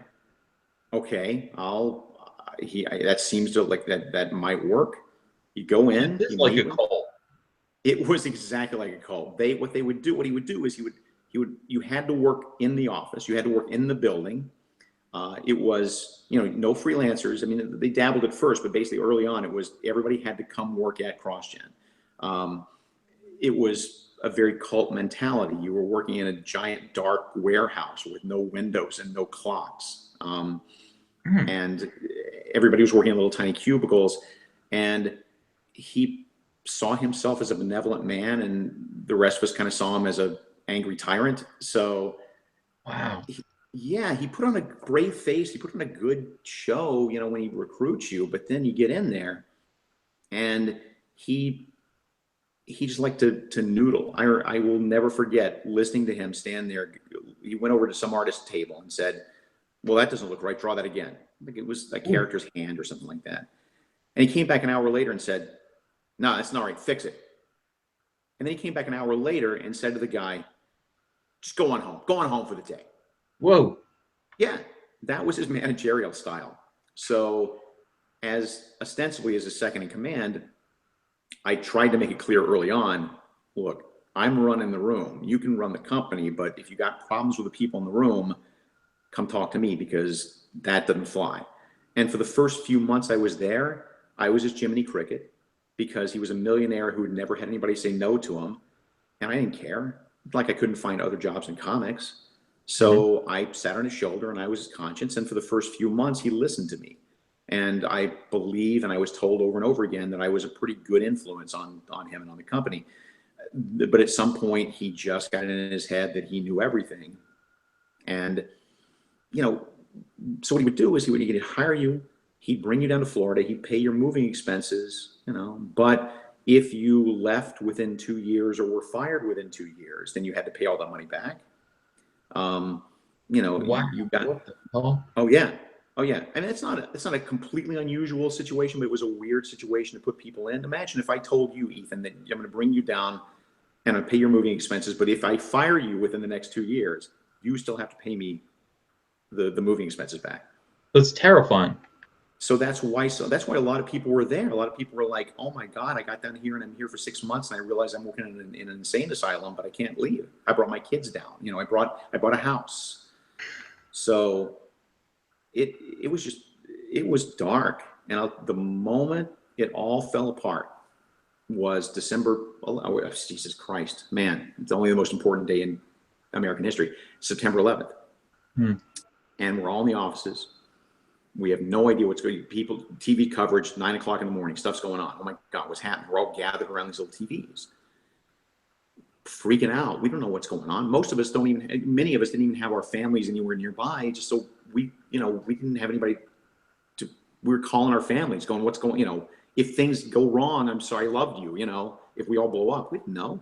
Okay, that seems to like that might work. You go in. It's like a cult. It was exactly like a cult. What he would do is you had to work in the office. You had to work in the building. It was, no freelancers. I mean, they dabbled at first, but basically early on, it was everybody had to come work at CrossGen. It was a very cult mentality. You were working in a giant dark warehouse with no windows and no clocks. And everybody was working in little tiny cubicles. And he saw himself as a benevolent man, and the rest of us kind of saw him as an angry tyrant. So, wow. He put on a brave face. He put on a good show, when he recruits you. But then you get in there, and he just liked to noodle. I will never forget listening to him stand there. He went over to some artist's table and said, "Well, that doesn't look right. Draw that again." I think it was a character's hand or something like that. And he came back an hour later and said, "No, that's not right. Fix it." And then he came back an hour later and said to the guy, "Just go on home. Go on home for the day." Whoa. Yeah, that was his managerial style. So as ostensibly as a second in command, I tried to make it clear early on, look, I'm running the room. You can run the company, but if you got problems with the people in the room, come talk to me, because that doesn't fly. And for the first few months I was there, I was his Jiminy Cricket, because he was a millionaire who had never had anybody say no to him. And I didn't care. Like I couldn't find other jobs in comics. So I sat on his shoulder and I was his conscience. And for the first few months, he listened to me. And I believe, and I was told over and over again, that I was a pretty good influence on him and on the company. But at some point, he just got it in his head that he knew everything. And, so what he would do is he'd hire you. He'd bring you down to Florida. He'd pay your moving expenses, but if you left within 2 years or were fired within 2 years, then you had to pay all that money back. Wow. You got, what the hell? Oh yeah. I mean, it's not a completely unusual situation, but it was a weird situation to put people in. Imagine if I told you, Ethan, that I'm going to bring you down and I'll pay your moving expenses, but if I fire you within the next 2 years, you still have to pay me the moving expenses back. That's terrifying. So that's why a lot of people were there. A lot of people were like, "Oh my God, I got down here and I'm here for 6 months and I realized I'm working in an insane asylum, but I can't leave. I brought my kids down. I brought a house." So it was dark. And the moment it all fell apart was December. Oh, Jesus Christ, man! It's only the most important day in American history. September 11th. And we're all in the offices. We have no idea what's going on. People, TV coverage, 9 o'clock in the morning, stuff's going on. Oh my God, what's happening? We're all gathered around these little TVs. freaking out. We don't know what's going on. Most of us don't even, many of us didn't even have our families anywhere nearby. Just so we, you know, we didn't have anybody to, we were calling our families going, what's going, you know, if things go wrong, I'm sorry, I loved you, you know, if we all blow up, we didn't know.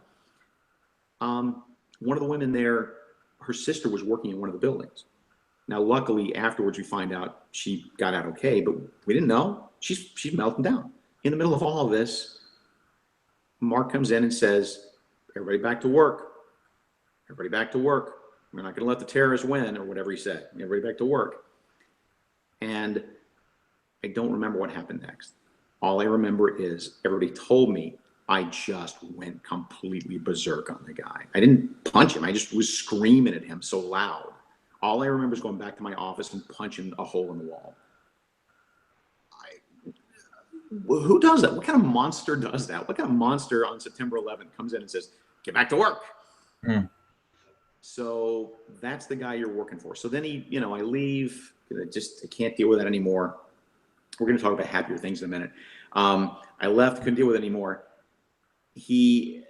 One of the women there, her sister was working in one of the buildings. Now, luckily, afterwards, we find out she got out okay, but we didn't know. She's melting down. In the middle of all of this, Mark comes in and says, everybody back to work. Everybody back to work. We're not going to let the terrorists win, or whatever he said. Everybody back to work. And I don't remember what happened next. All I remember is everybody told me I just went completely berserk on the guy. I didn't punch him. I just was screaming at him so loud. All I remember is going back to my office and punching a hole in the wall. Who does that? What kind of monster does that? What kind of monster on September 11th comes in and says, get back to work? So that's the guy you're working for. So then he, you know, I leave. I can't deal with that anymore. We're going to talk about happier things in a minute. I left, couldn't deal with it anymore. He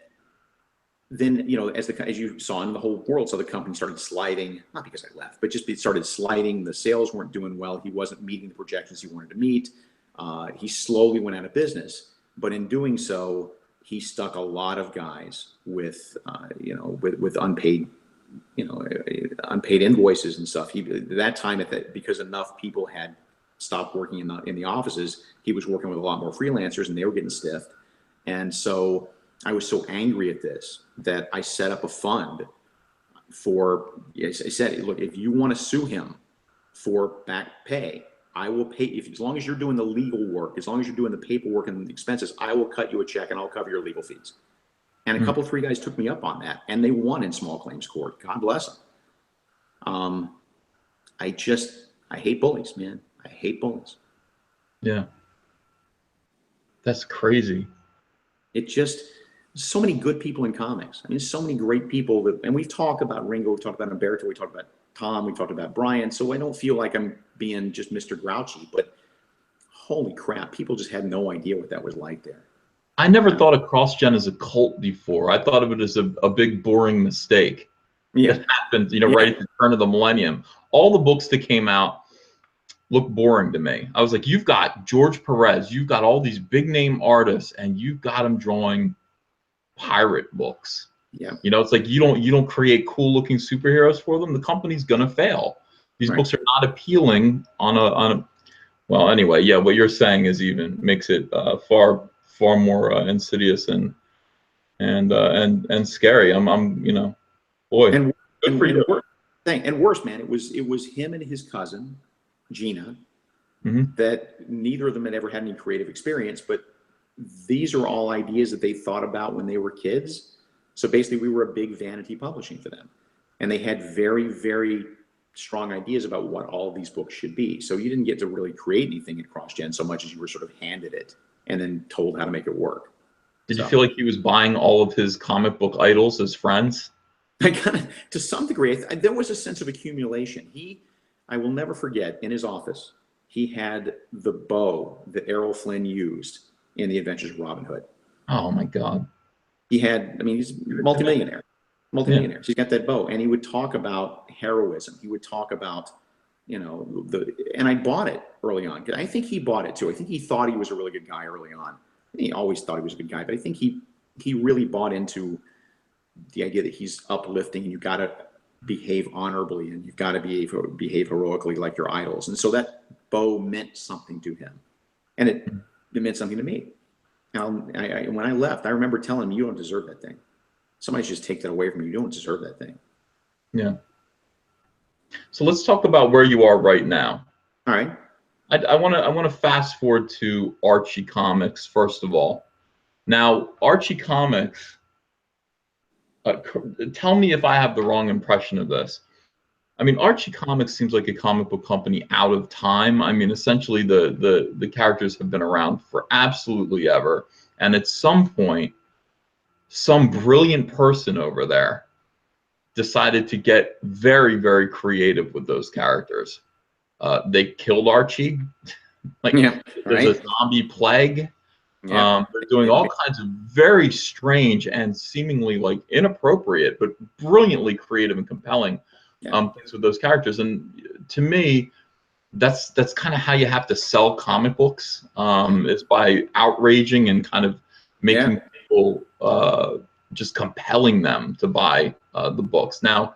then, you know, as you saw in the whole world, so the company started sliding, not because I left, but just it started sliding. The sales weren't doing well. He wasn't meeting the projections he wanted to meet. He slowly went out of business, but in doing so, he stuck a lot of guys with, you know, with unpaid, you know, unpaid invoices and stuff. That time because enough people had stopped working in the offices, he was working with a lot more freelancers and they were getting stiffed. And so I was so angry at this that I set up a fund for, I said, look, if you want to sue him for back pay, I will pay, as long as you're doing the legal work, as long as you're doing the paperwork and the expenses, I will cut you a check and I'll cover your legal fees. And a couple, 3 guys took me up on that, and they won in small claims court. God bless them. I hate bullies, man. I hate bullies. Yeah. That's crazy. It just, so many good people in comics. I mean, so many great people and we've talked about Ringo, we've talked about Umberto, we talked about Tom, we talked about Brian. So I don't feel like I'm being just Mr. Grouchy, but holy crap, people just had no idea what that was like there. I never thought of CrossGen as a cult before. I thought of it as a big, boring mistake. Yeah. That happened, you know, right at the turn of the millennium. All the books that came out looked boring to me. I was like, you've got George Perez, you've got all these big name artists, and you've got them drawing pirate books. Yeah. You know, it's like you don't create cool looking superheroes for them. The company's gonna fail. These books are not appealing on a well, anyway, yeah, what you're saying is even makes it far more insidious and scary. I'm you know, boy, good for you. And worse, man, it was him and his cousin Gina, that neither of them had ever had any creative experience, but these are all ideas that they thought about when they were kids. So basically, we were a big vanity publishing for them, and they had very, very strong ideas about what all of these books should be. So you didn't get to really create anything at CrossGen so much as you were sort of handed it and then told how to make it work. Did you feel like he was buying all of his comic book idols as friends? I kind of, to some degree, there was a sense of accumulation. I will never forget, in his office, he had the bow that Errol Flynn used in The Adventures of Robin Hood. Oh my God. He had, I mean, he's multimillionaire. Yeah. He's got that bow, and he would talk about heroism. He would talk about, you know, and I bought it early on. I think he bought it too. I think he thought he was a really good guy early on. He always thought he was a good guy, but I think he really bought into the idea that he's uplifting, and you got to behave honorably, and you've got to behave heroically like your idols. And so that bow meant something to him, and it meant something to me. Now, when I left, I remember telling him, "You don't deserve that thing. Somebody should just take that away from you. You don't deserve that thing." Yeah. So let's talk about where you are right now. All right. I want to fast forward to Archie Comics first of all. Now, Archie Comics. Tell me if I have the wrong impression of this. I mean, Archie Comics seems like a comic book company out of time. I mean, essentially the characters have been around for absolutely ever. And at some point, some brilliant person over there decided to get very, very creative with those characters. They killed Archie. There's a zombie plague. Yeah. They're doing all kinds of very strange and seemingly like inappropriate, but brilliantly creative and compelling things with those characters. And to me, that's kind of how you have to sell comic books, is by outraging and kind of making people just compelling them to buy the books. Now,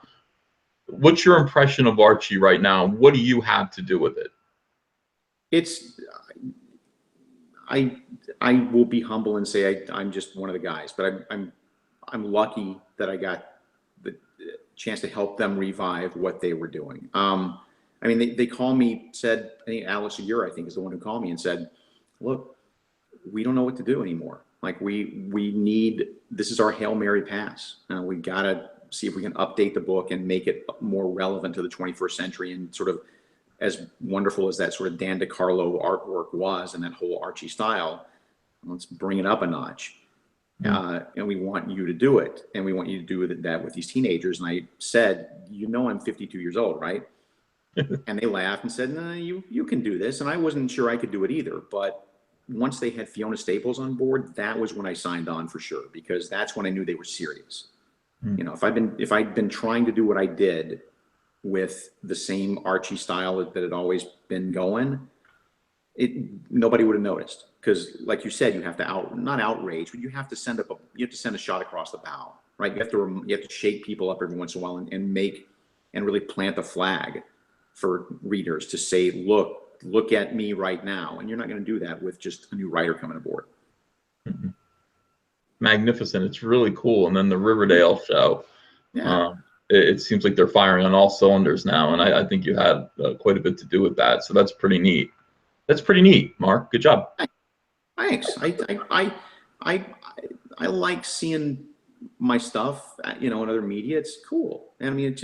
what's your impression of Archie right now? What do you have to do with it? It's I will be humble and say I'm just one of the guys, but I'm lucky that I got the chance to help them revive what they were doing. I mean, they called me, said, I think Alex Aguirre, I think, is the one who called me and said, look, we don't know what to do anymore. Like we need, this is our Hail Mary pass. We got to see if we can update the book and make it more relevant to the 21st century, and sort of as wonderful as that sort of Dan DeCarlo artwork was and that whole Archie style, let's bring it up a notch. And we want you to do it. And we want you to do that with these teenagers. And I said, I'm 52 years old, right? And they laughed and said, no, you can do this. And I wasn't sure I could do it either. But once they had Fiona Staples on board, that was when I signed on for sure, because that's when I knew they were serious. If I'd been trying to do what I did with the same Archie style that had always been going, nobody would have noticed. Because like you said, you have to not outrage, but you have to send a shot across the bow, right? You have to shake people up every once in a while and really plant the flag for readers to say, look at me right now. And you're not going to do that with just a new writer coming aboard. Magnificent. It's really cool. And then the Riverdale show, it seems like they're firing on all cylinders now. And I think you had quite a bit to do with that. So that's pretty neat. That's pretty neat, Mark. Good job. Thanks. I like seeing my stuff, in other media. It's cool. I mean,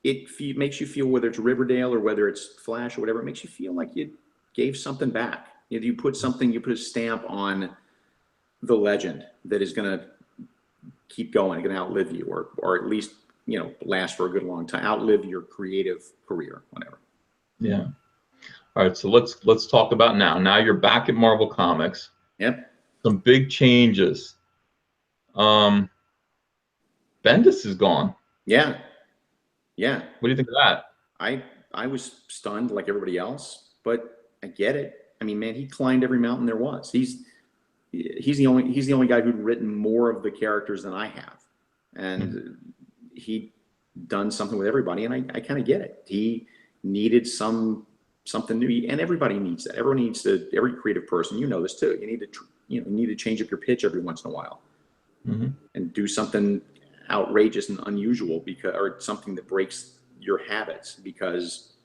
it makes you feel, whether it's Riverdale or whether it's Flash or whatever, it makes you feel like you gave something back. You put a stamp on the legend that is going to keep going, going to outlive you, or at least, last for a good long time, outlive your creative career, whatever. Yeah. All right, so let's talk about now. Now you're back at Marvel Comics. Yep. Some big changes. Bendis is gone. Yeah. Yeah. What do you think of that? I was stunned like everybody else, but I get it. I mean, man, he climbed every mountain there was. He's the only guy who'd written more of the characters than I have, and he'd done something with everybody, and I kind of get it. He needed something new, and everybody needs that. Everyone needs to. Every creative person, this too. You need to change up your pitch every once in a while, and do something outrageous and unusual, or something that breaks your habits, because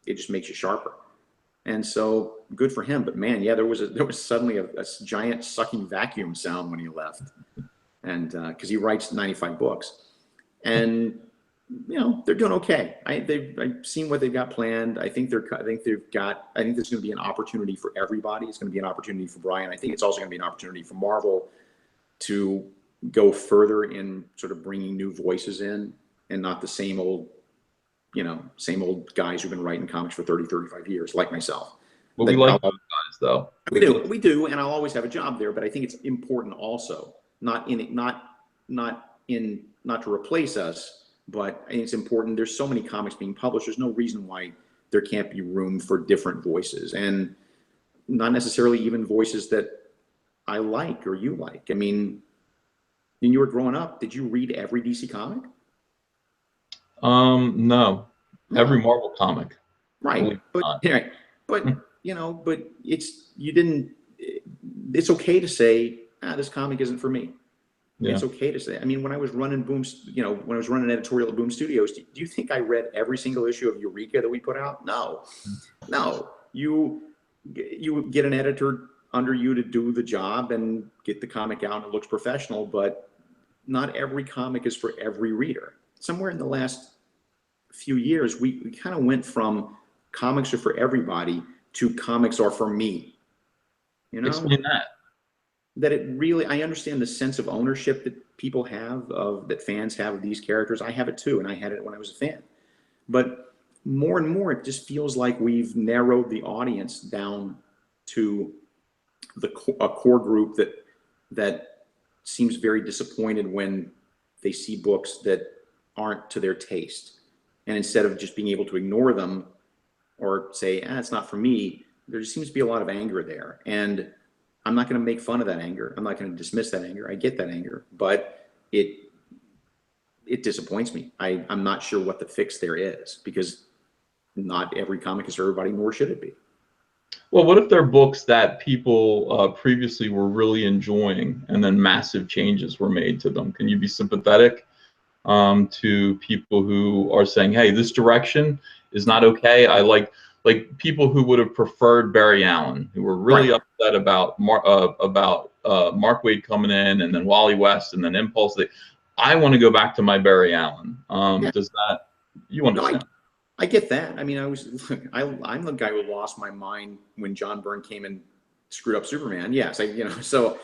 it just makes you sharper. And so good for him. But man, there was suddenly a giant sucking vacuum sound when he left, and because he writes 95 books, and they're doing okay. I've seen what they've got planned. I think there's going to be an opportunity for everybody. It's going to be an opportunity for Brian. I think it's also going to be an opportunity for Marvel to go further in sort of bringing new voices in, and not the same old guys who've been writing comics for 30, 35 years, like myself. Well, we like those guys, though. We do, and I'll always have a job there. But I think it's important also, not to replace us, but I think it's important. There's so many comics being published. There's no reason why there can't be room for different voices, and not necessarily even voices that I like or you like. I mean, when you were growing up, did you read every DC comic? No. Every Marvel comic. Right. But it's okay to say, this comic isn't for me. Yeah. It's okay to say. I mean, when I was running Editorial at Boom Studios, do you think I read every single issue of Eureka that we put out? No. You get an editor under you to do the job and get the comic out, and it looks professional, but not every comic is for every reader. Somewhere in the last few years, we kind of went from comics are for everybody to comics are for me. Explain that. That it really, I understand the sense of ownership that people have, that fans have of these characters. I have it too, and I had it when I was a fan. But more and more, it just feels like we've narrowed the audience down to a core group that seems very disappointed when they see books that aren't to their taste. And instead of just being able to ignore them or say, it's not for me, there just seems to be a lot of anger there. And I'm not going to make fun of that anger. I'm not going to dismiss that anger. I get that anger, but it disappoints me. I'm not sure what the fix there is, because not every comic is for everybody, nor should it be. Well, what if there are books that people previously were really enjoying, and then massive changes were made to them? Can you be sympathetic to people who are saying, "Hey, this direction is not okay"? I like people who would have preferred Barry Allen, who were really upset about Mark Waid coming in, and then Wally West, and then Impulse. I want to go back to my Barry Allen. Does that, you understand? No, I get that. I mean, I'm the guy who lost my mind when John Byrne came and screwed up Superman. Yes, so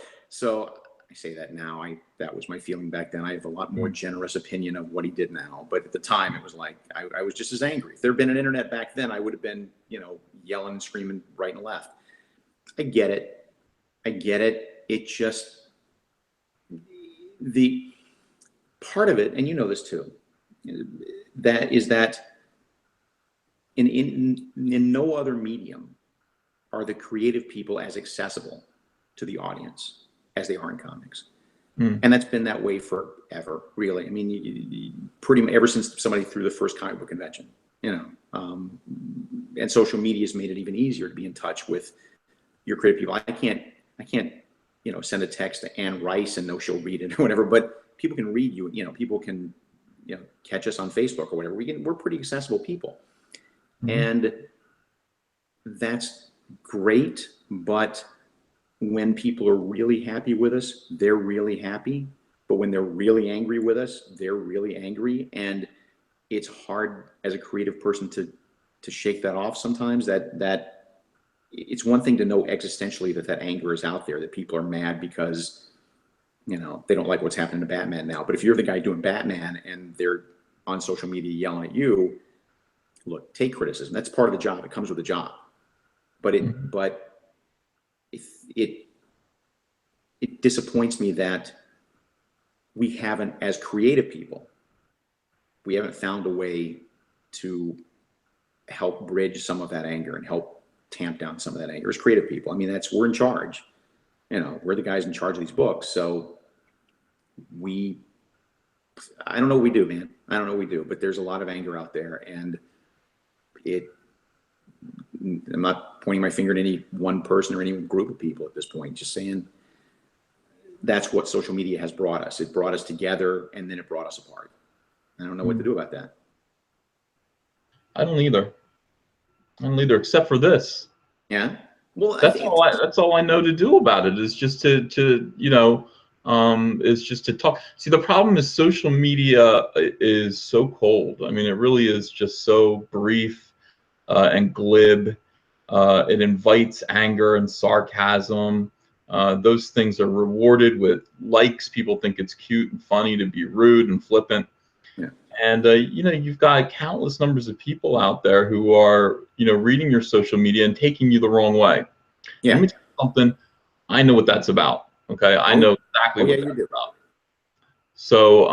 I say that now. That was my feeling back then. I have a lot more generous opinion of what he did now, but at the time it was like I was just as angry. If there had been an internet back then, I would have been, yelling and screaming right and left. I get it. It just, the part of it, and you know this too, that in no other medium are the creative people as accessible to the audience as they are in comics. And that's been that way forever, really. I mean, pretty much ever since somebody threw the first comic book convention, and social media has made it even easier to be in touch with your creative people. I can't, send a text to Anne Rice and know she'll read it or whatever, but people can read you, people can, catch us on Facebook or whatever. We're pretty accessible people. And that's great, but when people are really happy with us, they're really happy. But when they're really angry with us, they're really angry. And it's hard as a creative person to shake that off sometimes. That it's one thing to know existentially that anger is out there, that people are mad because, they don't like what's happening to Batman now. But if you're the guy doing Batman and they're on social media yelling at you, look, take criticism. That's part of the job. It comes with the job. But it disappoints me that we haven't, as creative people, we haven't found a way to help bridge some of that anger and help tamp down some of that anger as creative people. I mean, we're in charge. We're the guys in charge of these books. So I don't know what we do, man. I don't know what we do, but there's a lot of anger out there, and I'm not pointing my finger at any one person or any group of people at this point, just saying that's what social media has brought us. It brought us together, and then it brought us apart. I don't know what to do about that. I don't either, except for this. Yeah. Well, that's all I know to do about it, is just to is just to talk. See, the problem is social media is so cold. I mean, it really is just so brief and glib. It invites anger and sarcasm. Those things are rewarded with likes. People think it's cute and funny to be rude and flippant. Yeah. And you've got countless numbers of people out there who are reading your social media and taking you the wrong way. Yeah. Let me tell you something. I know what that's about. Okay, I know exactly what that's about. So,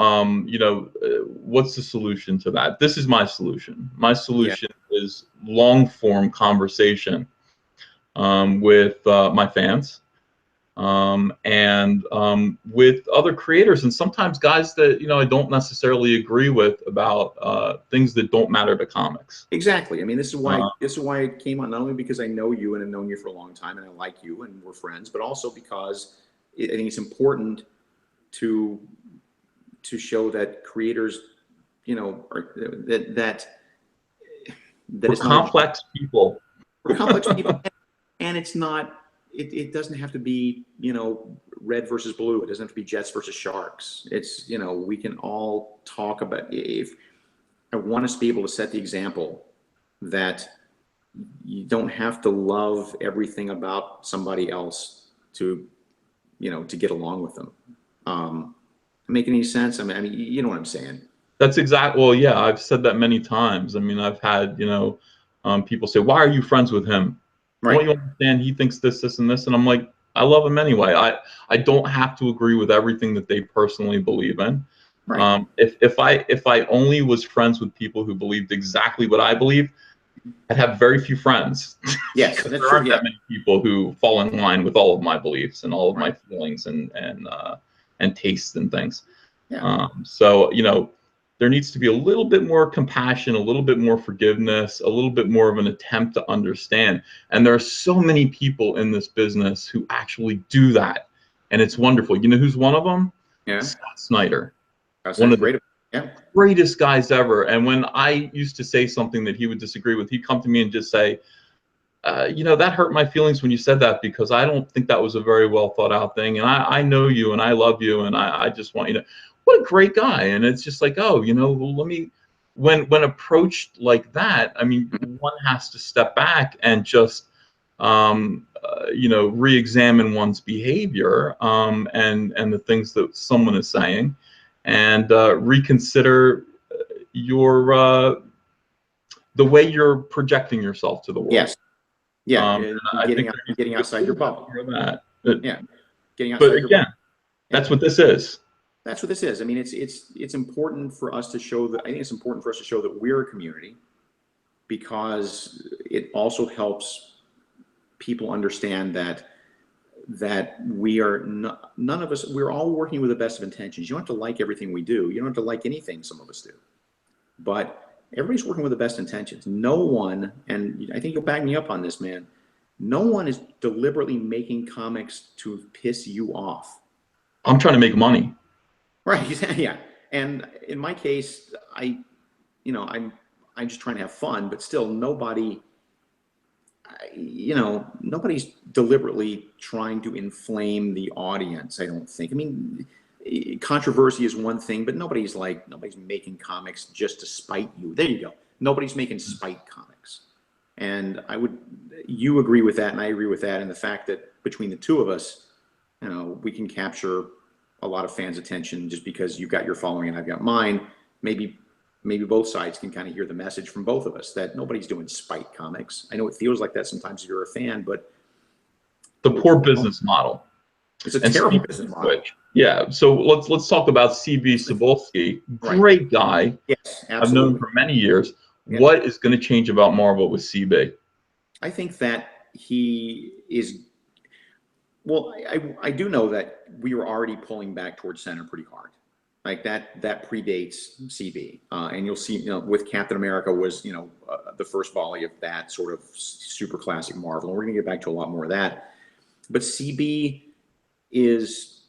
what's the solution to that? This is my solution. My solution is long-form conversation with my fans and with other creators, and sometimes guys that I don't necessarily agree with about things that don't matter to comics. Exactly. I mean, this is why I came on, not only because I know you and I've known you for a long time and I like you and we're friends, but also because I think it's important to show that creators, that we're complex people. We're complex people, and it's not. It doesn't have to be red versus blue. It doesn't have to be Jets versus Sharks. It's we can all talk about. If I want us to be able to set the example that you don't have to love everything about somebody else to get along with them. Make any sense? I mean, you know what I'm saying. That's exactly. Well, yeah, I've said that many times. I mean, I've had people say, "Why are you friends with him?" I want you to understand he thinks this, this, and this. And I'm like, I love him anyway. I don't have to agree with everything that they personally believe in. Right. If I only was friends with people who believed exactly what I believe, I'd have very few friends. Yes, because that's there true. aren't that many people who fall in line with all of my beliefs and all of my feelings and tastes and things. Yeah. So, you know, there needs to be a little bit more compassion, a little bit more forgiveness, a little bit more of an attempt to understand. And there are so many people in this business who actually do that. And it's wonderful. You know who's one of them? Yeah. Scott Snyder. That's One of great. the Yeah. greatest guys ever. And when I used to say something that he would disagree with, he'd come to me and just say, you know, that hurt my feelings when you said that, because I don't think that was a very well thought out thing. And I know you and I love you. And I just want you to, what a great guy. And it's just like, oh, you know, well, let me, when approached like that, I mean, one has to step back and just, you know, re-examine one's behavior and the things that someone is saying, and reconsider your the way you're projecting yourself to the world. Yes. Yeah. I think getting outside your bubble. That. Yeah. Getting outside But your again, bubble. that's what this is. That's what this is. I mean, it's important for us to show that. I think it's important for us to show that we're a community, because it also helps people understand that we are not, none of us, we're all working with the best of intentions. You don't have to like everything we do. You don't have to like anything some of us do, but everybody's working with the best intentions. No one, and I think you'll back me up on this, man, no one is deliberately making comics to piss you off. I'm trying to make money. Right. Yeah. And in my case, I'm just trying to have fun, but still nobody's deliberately trying to inflame the audience, I don't think. I mean, controversy is one thing, but nobody's making comics just to spite you. There you go. Nobody's making spite comics. And you agree with that, and I agree with that. And the fact that between the two of us, you know, we can capture a lot of fans' attention just because you've got your following and I've got mine. Maybe both sides can kind of hear the message from both of us that nobody's doing spite comics. I know it feels like that sometimes if you're a fan, but the poor business model. It's a terrible business model. Yeah. So let's talk about CB Sabolsky. Great guy. Yes, absolutely. I've known him for many years. Yeah. What is going to change about Marvel with CB? I think that he is. Well, I do know that we were already pulling back towards center pretty hard. Like that predates CB, and you'll see, you know, with Captain America was, you know, the first volley of that sort of super classic Marvel, and we're gonna get back to a lot more of that. But CB is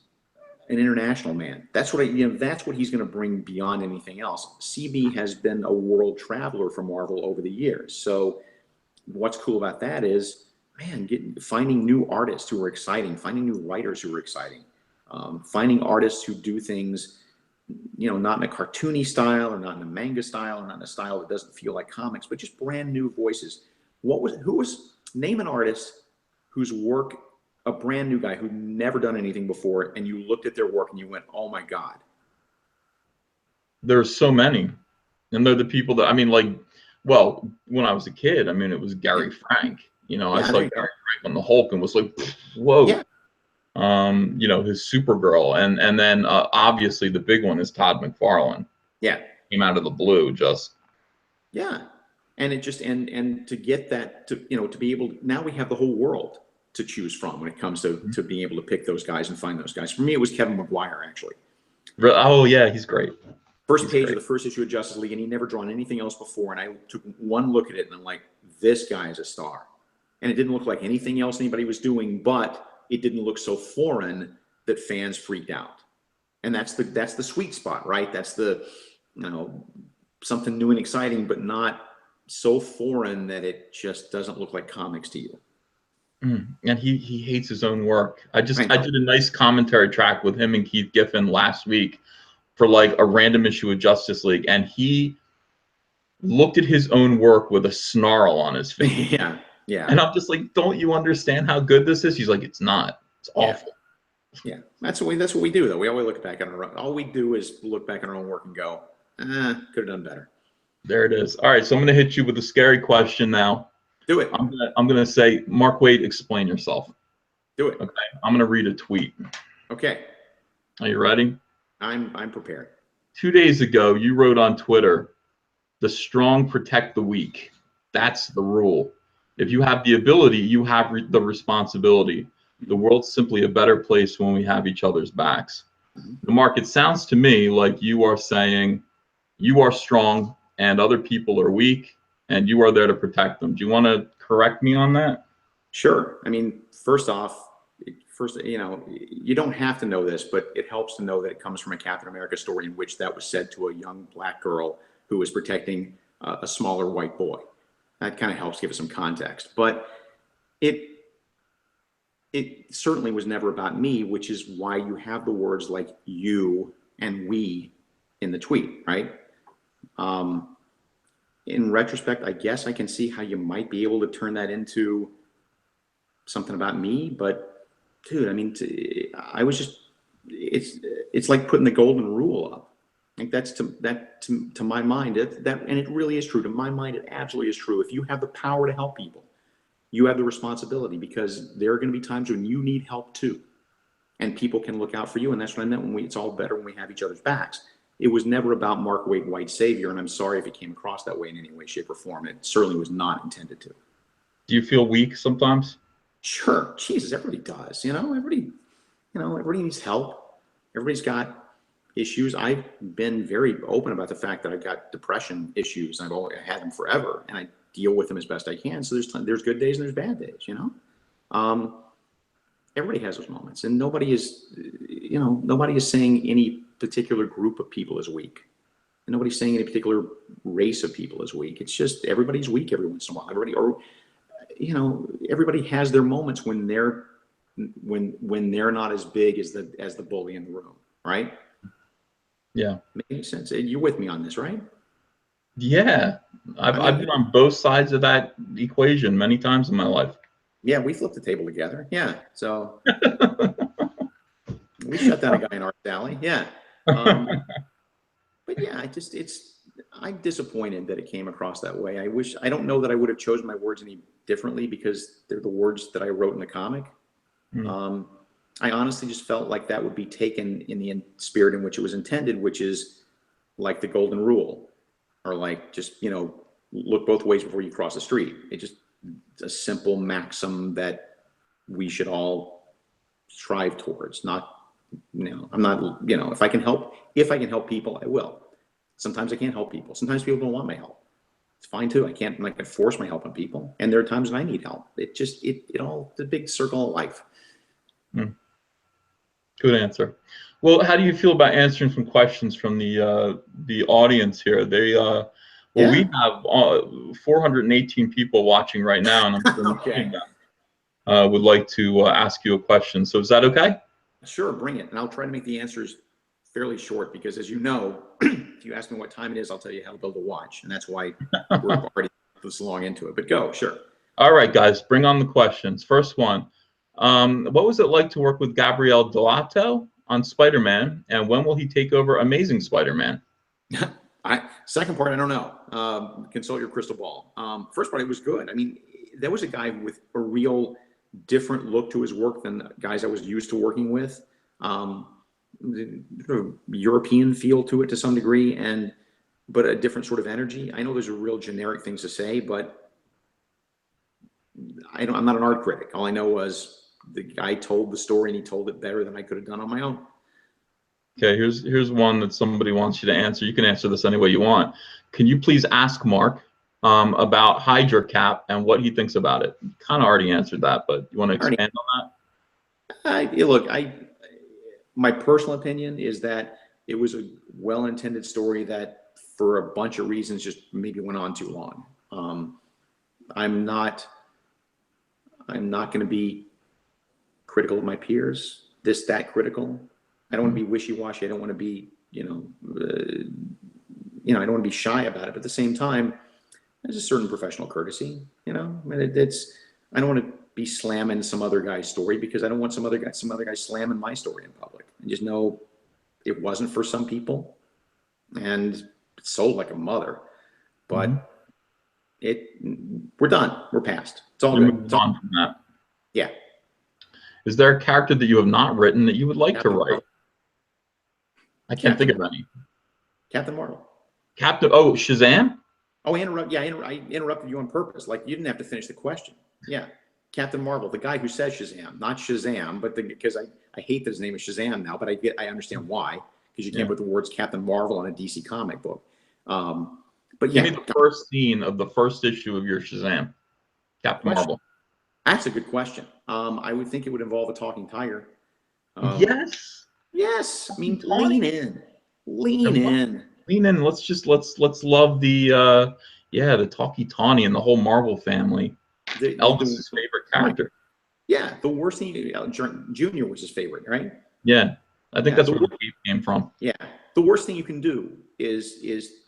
an international man. That's what that's what he's gonna bring beyond anything else. CB has been a world traveler for Marvel over the years. So what's cool about that is, man, finding new artists who are exciting, finding new writers who are exciting, finding artists who do things, you know, not in a cartoony style or not in a manga style or not in a style that doesn't feel like comics, but just brand new voices. Name an artist whose work, a brand new guy who'd never done anything before, and you looked at their work and you went, oh my God. There's so many. And they're the people that, I mean, like, well, when I was a kid, I mean, it was Gary Frank. You know, I saw Gary Frank on the Hulk and was like, whoa. Yeah. You know, his Supergirl, and then obviously the big one is Todd McFarlane. Yeah, came out of the blue, just. Yeah, and it just and to get that, to, you know, to be able, now we have the whole world to choose from when it comes to being able to pick those guys and find those guys. For me, it was Kevin Mcguire, actually. Oh yeah, he's great. First page of the first issue of Justice League, and he never drawn anything else before. And I took one look at it, and I'm like, this guy is a star. And it didn't look like anything else anybody was doing, but it didn't look so foreign that fans freaked out. And that's the sweet spot, right? That's the, you know, something new and exciting, but not so foreign that it just doesn't look like comics to you. And he hates his own work. I did a nice commentary track with him and Keith Giffen last week for like a random issue of Justice League, and he looked at his own work with a snarl on his face. Yeah. Yeah. And I'm just like, don't you understand how good this is? He's like, it's not. It's awful. Yeah. That's what we do, though. We always look back on our own. All we do is look back on our own work and go, could have done better. There it is. All right, so I'm going to hit you with a scary question now. Do it. I'm gonna say, Mark Waid, explain yourself. Do it. Okay. I'm gonna read a tweet. Okay. Are you ready? I'm prepared. 2 days ago, you wrote on Twitter, "The strong protect the weak." That's the rule. If you have the ability, you have the responsibility. The world's simply a better place when we have each other's backs. Mark, it sounds to me like you are saying you are strong and other people are weak, and you are there to protect them. Do you want to correct me on that? Sure. I mean, first, you don't have to know this, but it helps to know that it comes from a Captain America story in which that was said to a young black girl who was protecting a smaller white boy. That kind of helps give us some context. But it certainly was never about me, which is why you have the words like "you" and "we" in the tweet, right? In retrospect, I guess I can see how you might be able to turn that into something about me, but dude, I mean, I was just, it's like putting the golden rule up. I think that's to my mind, and it really is true. To my mind, it absolutely is true. If you have the power to help people, you have the responsibility, because there are going to be times when you need help too, and people can look out for you. And that's what I meant when it's all better when we have each other's backs. It was never about Mark Waid, white savior, and I'm sorry if it came across that way in any way, shape, or form. It certainly was not intended to. Do you feel weak sometimes? Sure. Jesus, everybody does. Everybody needs help. Everybody's got issues. I've been very open about the fact that I've got depression issues. I've had them forever, and I deal with them as best I can. So there's good days and there's bad days, Everybody has those moments, and nobody is saying any particular group of people is weak. And nobody's saying any particular race of people is weak. It's just everybody's weak every once in a while. Everybody has their moments when they're not as big as the bully in the room, right? Yeah. Makes sense. You're with me on this, right? Yeah. I've been on both sides of that equation many times in my life. Yeah, we flipped the table together. Yeah. So we shut down a guy in Art Alley. Yeah. But yeah, I'm disappointed that it came across that way. I don't know that I would have chosen my words any differently, because they're the words that I wrote in the comic. I honestly just felt like that would be taken in the spirit in which it was intended, which is like the golden rule, or like just, look both ways before you cross the street. It's a simple maxim that we should all strive towards. Not, I'm not, if I can help people, I will. Sometimes I can't help people. Sometimes people don't want my help. It's fine too. I'm not gonna force my help on people. And there are times when I need help. It's the big circle of life. Good answer. Well, how do you feel about answering some questions from the audience here? We have 418 people watching right now, and I'm sure okay. Would like to ask you a question. So is that okay? Sure, bring it. And I'll try to make the answers fairly short, because as you know, if you ask me what time it is, I'll tell you how to build a watch. And that's why we're already this long into it. But go, sure. All right, guys, bring on the questions. First one. What was it like to work with Gabrielle Dilato on Spider-Man, and when will he take over Amazing Spider-Man? Second part, I don't know. Consult your crystal ball. First part, it was good. I mean, there was a guy with a real different look to his work than guys I was used to working with. European feel to it to some degree, but a different sort of energy. I know those are real generic things to say, but I'm not an art critic. All I know was the guy told the story, and he told it better than I could have done on my own. Okay, here's one that somebody wants you to answer. You can answer this any way you want. Can you please ask Mark about Hydra Cap and what he thinks about it? You kind of already answered that, but you want to expand on that? My personal opinion is that it was a well-intended story that, for a bunch of reasons, just maybe went on too long. I'm not going to be critical of my peers, that critical. I don't want to be wishy-washy. I don't want to be, I don't want to be shy about it. But at the same time, there's a certain professional courtesy, I don't want to be slamming some other guy's story, because I don't want some other guy slamming my story in public. I just know it wasn't for some people, and it sold like a mother. But we're done. We're past. It's all You're good. moving on from that. Yeah. Is there a character that you have not written that you would like to write? I can't think of any. Captain Marvel. Oh, Shazam? Oh, I interrupted you on purpose. Like, you didn't have to finish the question. Yeah. Captain Marvel, the guy who says Shazam, not Shazam, but because I hate that his name is Shazam now, but I understand why, because you can't put the words Captain Marvel in a DC comic book. But yeah. Give me the first scene of the first issue of your Shazam. Captain Marvel. That's a good question. I would think it would involve a talking tiger. Yes. Yes. I mean, lean in. Lean in. Let's love the the talkie Tawny and the whole Marvel family. Elvis's favorite character. Right. Yeah, the worst thing Junior was his favorite, right? Yeah, I think that's where the cape came from. Yeah, the worst thing you can do is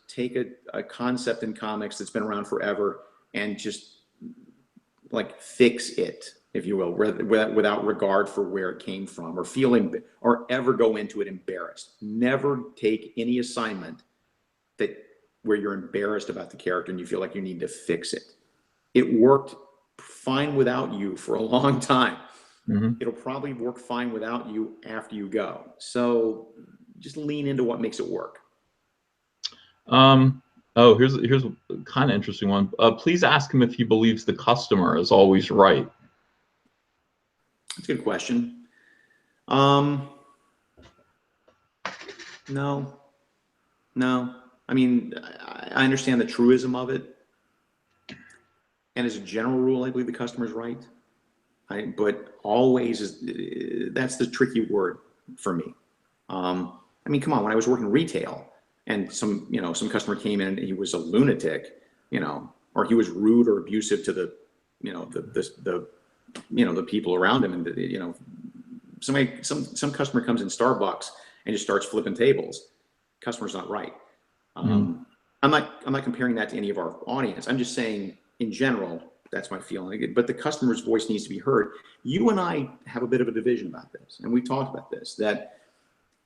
take a concept in comics that's been around forever and just like fix it, if you will, without regard for where it came from, or ever go into it embarrassed. Never take any assignment where you're embarrassed about the character and you feel like you need to fix it. It worked fine without you for a long time. It'll probably work fine without you after you go. So just lean into what makes it work. Here's a kind of interesting one. Please ask him if he believes the customer is always right. That's a good question. No. I mean, I understand the truism of it. And as a general rule, I believe the customer's right. But always that's the tricky word for me. I mean, come on, when I was working retail and some customer came in and he was a lunatic, or he was rude or abusive to the people around him, and some customer comes in Starbucks and just starts flipping tables. Customer's not right. I'm not comparing that to any of our audience. I'm just saying in general, that's my feeling. But the customer's voice needs to be heard. You and I have a bit of a division about this, and we talked about this, that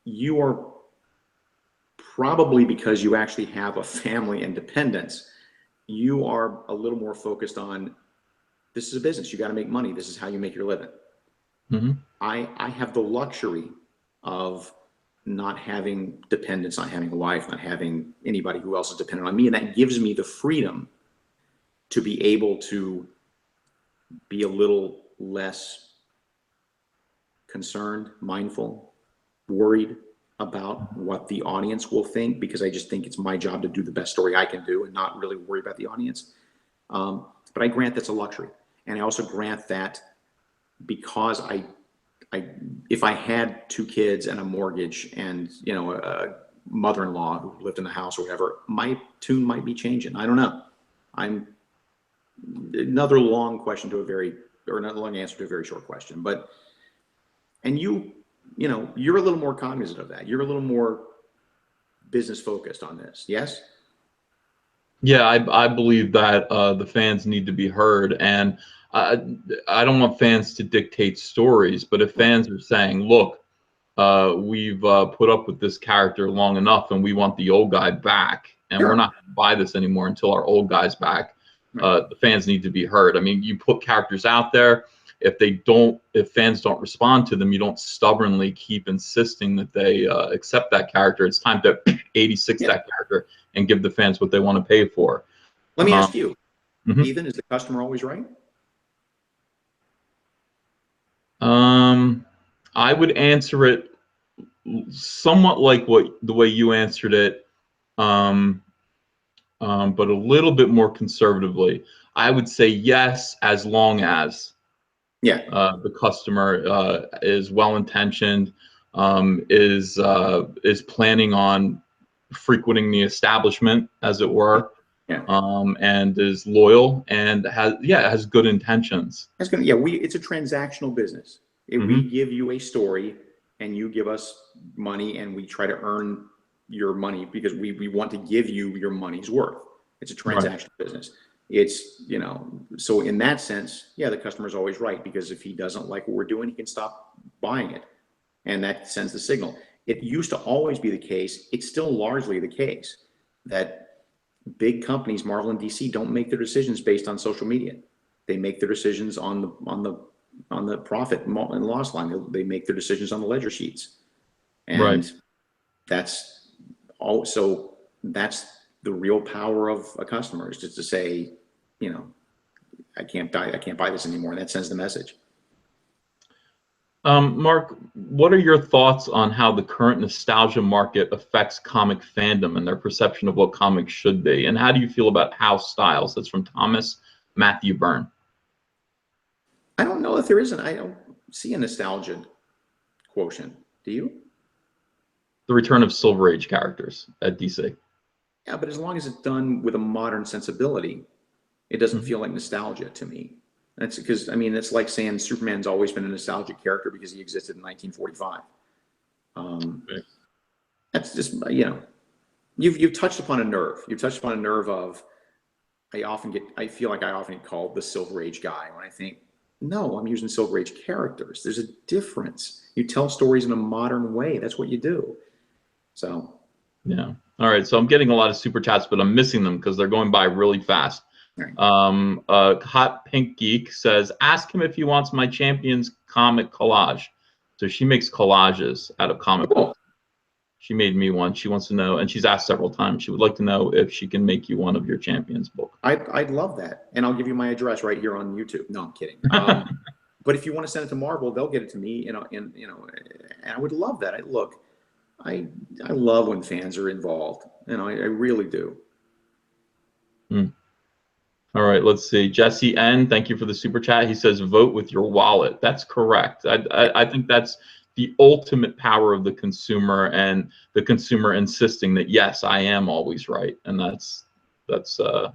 you are probably, because you actually have a family and dependents, you are a little more focused on, this is a business, you got to make money, this is how you make your living. I have the luxury of not having dependents, not having a wife, not having anybody who else is dependent on me, and that gives me the freedom to be able to be a little less concerned, mindful, worried about what the audience will think, because I just think it's my job to do the best story I can do and not really worry about the audience. But I grant that's a luxury. And I also grant that because if I had 2 kids and a mortgage and, a mother-in-law who lived in the house or whatever, my tune might be changing. I don't know. Another long question another long answer to a very short question. And you're a little more cognizant of that. You're a little more business focused on this. Yes? Yeah, I believe that the fans need to be heard, and I don't want fans to dictate stories, but if fans are saying, look, we've put up with this character long enough and we want the old guy back, and we're not going to buy this anymore until our old guy's back, the fans need to be heard. I mean, you put characters out there. If fans don't respond to them, you don't stubbornly keep insisting that they accept that character. It's time to 86 that character and give the fans what they want to pay for. Let me ask you, Ethan, is the customer always right? I would answer it somewhat like the way you answered it, but a little bit more conservatively. I would say yes, as long as the customer is well-intentioned, is planning on frequenting the establishment, as it were, and is loyal and has good intentions. It's a transactional business. We give you a story and you give us money, and we try to earn your money because we want to give you your money's worth. It's a transactional business. It's, so in that sense, the customer's always right, because if he doesn't like what we're doing, he can stop buying it. And that sends the signal. It used to always be the case. It's still largely the case that big companies, Marvel and DC, don't make their decisions based on social media. They make their decisions on the profit and loss line. They make their decisions on the ledger sheets, and Right. that's also that's the real power of a customer, is just to say, you know, I can't buy this anymore, and that sends the message. Mark, what are your thoughts on how the current nostalgia market affects comic fandom and their perception of what comics should be? And how do you feel about house styles? That's from Thomas Matthew Byrne. I don't know if there isn't. I don't see a nostalgia quotient. Do you? The return of Silver Age characters at DC. Yeah, but as long as it's done with a modern sensibility, it doesn't feel like nostalgia to me. That's because, I mean, it's like saying Superman's always been a nostalgic character because he existed in 1945. That's just, you know, you've touched upon a nerve. You've touched upon a nerve of, I feel like I often get called the Silver Age guy when I think, no, I'm using Silver Age characters. There's a difference. You tell stories in a modern way. That's what you do. So. Yeah. All right. So I'm getting a lot of super chats, but I'm missing them because they're going by really fast. Right. Hot Pink Geek says, ask him if he wants my Champions comic collage. So she makes collages out of comic books. She made me one. She wants to know, and she's asked several times, she would like to know if she can make you one of your Champions book. I'd love that. And I'll give you my address right here on YouTube. No, I'm kidding. But if you want to send it to Marvel, they'll get it to me, and I would love that. I love when fans are involved. I really do. All right, let's see. Jesse N, thank you for the super chat. He says, vote with your wallet. That's correct. I think that's the ultimate power of the consumer, and the consumer insisting that, yes, I am always right. And that's a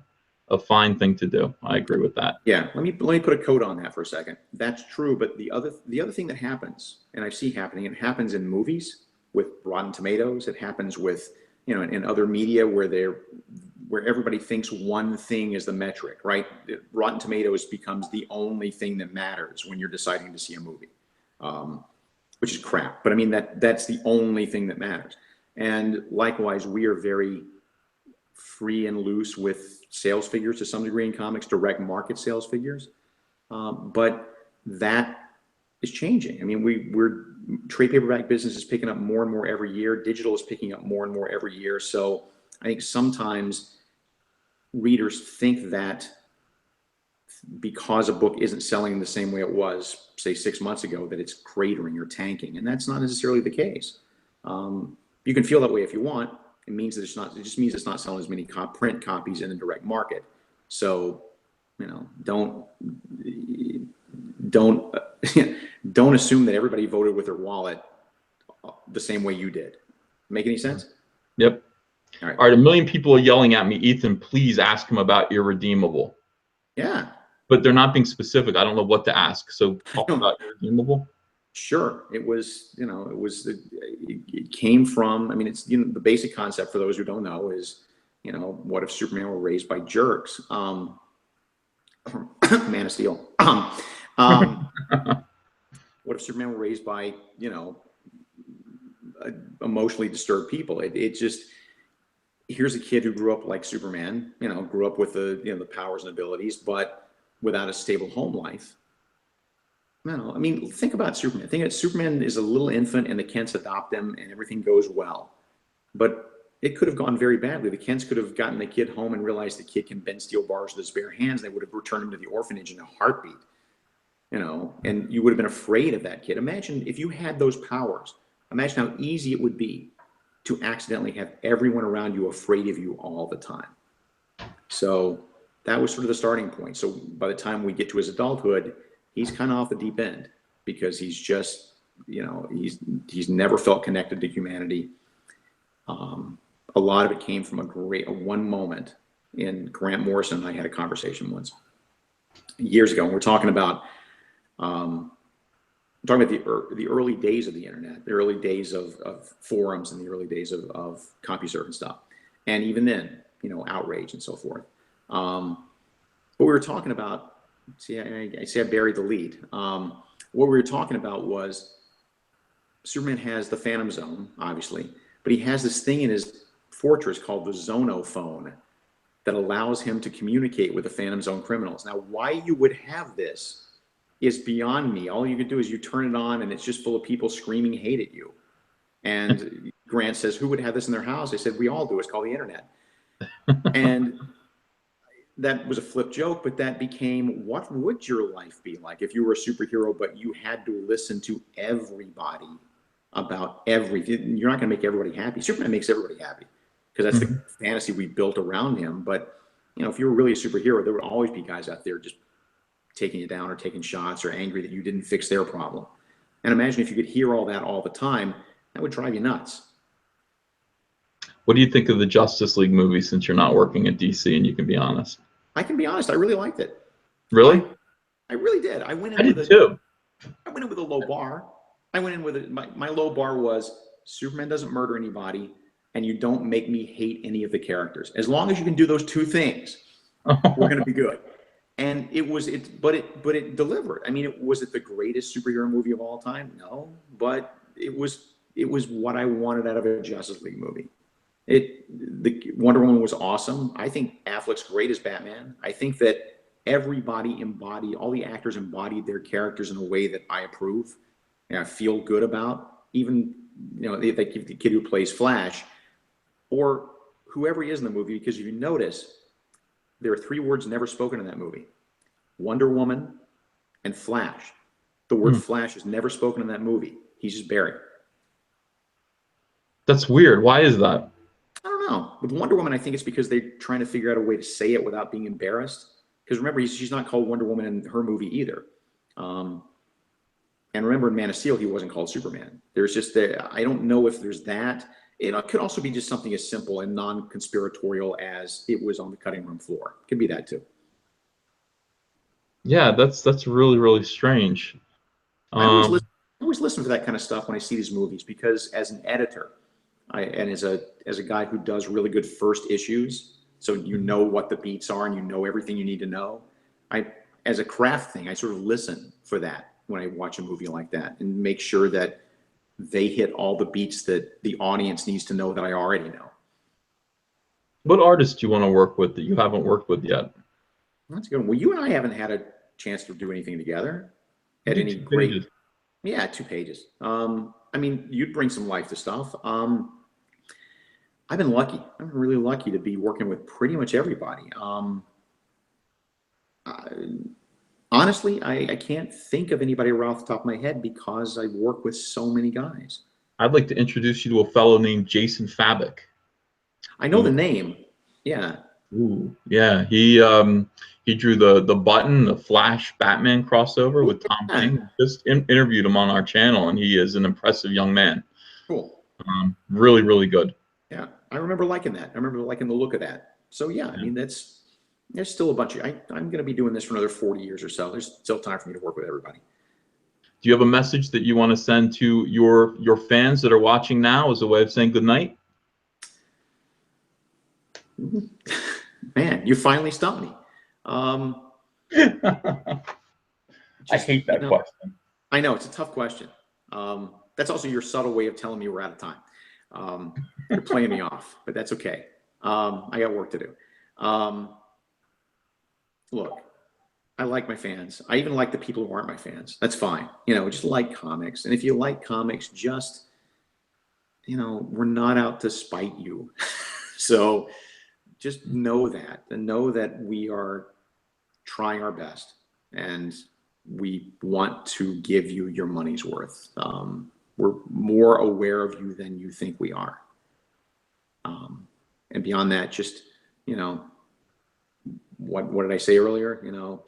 fine thing to do. I agree with that. Yeah, let me put a coat on that for a second. That's true, but the other thing that happens, and I see happening, it happens in movies with Rotten Tomatoes. It happens with, in other media where everybody thinks one thing is the metric, right? Rotten Tomatoes becomes the only thing that matters when you're deciding to see a movie, which is crap. But I mean, that's the only thing that matters. And likewise, we are very free and loose with sales figures to some degree in comics, direct market sales figures. But that is changing. I mean, we're trade paperback business is picking up more and more every year. Digital is picking up more and more every year. So I think sometimes readers think that because a book isn't selling the same way it was, say, 6 months ago, that it's cratering or tanking, and that's not necessarily the case. You can feel that way if you want. It means that it's not. It just means it's not selling as many print copies in the direct market. So, don't don't assume that everybody voted with their wallet the same way you did. Make any sense? Yep. All right. A million people are yelling at me. Ethan, please ask him about Irredeemable. Yeah. But they're not being specific. I don't know what to ask. So talk about Irredeemable. Sure. It came from, I mean, it's, the basic concept for those who don't know is, what if Superman were raised by jerks? Man of Steel. What if Superman were raised by, emotionally disturbed people? It just, here's a kid who grew up like Superman, grew up with the powers and abilities, but without a stable home life. No, I mean, think about Superman. Think that Superman is a little infant and the Kents adopt him and everything goes well. But it could have gone very badly. The Kents could have gotten the kid home and realized the kid can bend steel bars with his bare hands. They would have returned him to the orphanage in a heartbeat, and you would have been afraid of that kid. Imagine if you had those powers. Imagine how easy it would be to accidentally have everyone around you afraid of you all the time. So that was sort of the starting point. So by the time we get to his adulthood, he's kind of off the deep end because he's just, he's never felt connected to humanity. A lot of it came from one moment. In Grant Morrison and I had a conversation once years ago, and we're talking about the early days of the internet, the early days of forums, and the early days of CompuServe and stuff, and even then, outrage and so forth. But we were talking about. See, I say I buried the lead. What we were talking about was Superman has the Phantom Zone, obviously, but he has this thing in his fortress called the Zonophone. that allows him to communicate with the Phantom Zone criminals. Now, why you would have this is beyond me. All you could do is you turn it on and it's just full of people screaming hate at you. And Grant says, who would have this in their house? I said, we all do. It's called the internet. And that was a flip joke, but that became, what would your life be like if you were a superhero, but you had to listen to everybody about everything? You're not going to make everybody happy. Superman makes everybody happy because that's the fantasy we built around him. But, you know, if you were really a superhero, there would always be guys out there just taking you down or taking shots or angry that you didn't fix their problem. And imagine if you could hear all that all the time, that would drive you nuts. What do you think of the Justice League movie, since you're not working at DC and you can be honest? I can be honest. I really liked it. Really? I really did. I went in I did too. I went in with a low bar. I went in with my low bar was Superman doesn't murder anybody, and you don't make me hate any of the characters. As long as you can do those two things, we're going to be good. And but it delivered. I mean, was it the greatest superhero movie of all time? No, but it was what I wanted out of a Justice League movie. The Wonder Woman was awesome. I think Affleck's great as Batman. I think that all the actors embodied their characters in a way that I approve and I feel good about. Even, you know, the kid who plays Flash or whoever he is in the movie, because if you notice, there are 3 words never spoken in that movie: Wonder Woman and Flash. The word Flash is never spoken in that movie. He's just Barry. That's weird. Why is that? I don't know. With Wonder Woman, I think it's because they're trying to figure out a way to say it without being embarrassed. Because remember, she's not called Wonder Woman in her movie either. And remember, in Man of Steel, he wasn't called Superman. There's just I don't know if there's that. It could also be just something as simple and non-conspiratorial as it was on the cutting room floor. It could be that too. Yeah, that's really, really strange. I always listen for that kind of stuff when I see these movies, because as an editor, and as a guy who does really good first issues, so you know what the beats are and you know everything you need to know. As a craft thing, I sort of listen for that when I watch a movie like that and make sure that they hit all the beats that the audience needs to know that I already know. What artist do you want to work with that you haven't worked with yet? That's a good one. Well, you and I haven't had a chance to do anything together at any great. Pages. Yeah, 2 pages. I mean, you'd bring some life to stuff. I've been lucky. I'm really lucky to be working with pretty much everybody. Honestly, I can't think of anybody right off the top of my head because I work with so many guys. I'd like to introduce you to a fellow named Jason Fabic. I know the name. Yeah. Ooh, yeah. He drew the Button, the Flash Batman crossover with Tom King. Just interviewed him on our channel, and he is an impressive young man. Cool. Really, really good. Yeah, I remember liking that. I remember liking the look of that. So yeah, I mean, there's still a bunch of. I'm going to be doing this for another 40 years or so. There's still time for me to work with everybody. Do you have a message that you want to send to your fans that are watching now as a way of saying good night? Man, you finally stumped me. I hate that question. I know it's a tough question. That's also your subtle way of telling me we're out of time. You're playing me off, but that's okay. I got work to do. Look, I like my fans. I even like the people who aren't my fans. That's fine. You know, just like comics. And if you like comics, just, you know, we're not out to spite you. So just know that, and know that we are trying our best and we want to give you your money's worth. We're more aware of you than you think we are. And beyond that, just, you know, what did I say earlier? You know,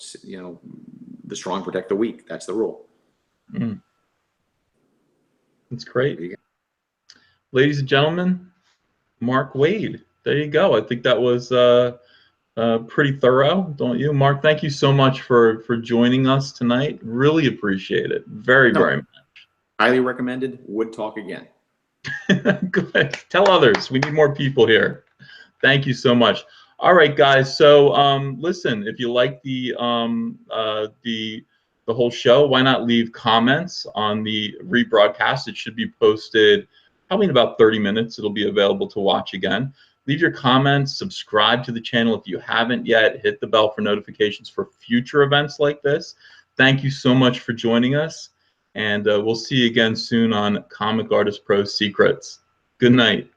the strong protect the weak. That's the rule. That's great. Ladies and gentlemen, Mark Waid. There you go. I think that was pretty thorough, don't you? Mark, thank you so much for joining us tonight. Really appreciate it. Very much. Highly recommended. Would talk again. Good. Tell others. We need more people here. Thank you so much. All right, guys. So listen, if you like the whole show, why not leave comments on the rebroadcast? It should be posted probably in about 30 minutes, it'll be available to watch again. Leave your comments, subscribe to the channel if you haven't yet, hit the bell for notifications for future events like this. Thank you so much for joining us, and we'll see you again soon on Comic Artist Pro Secrets. Good night.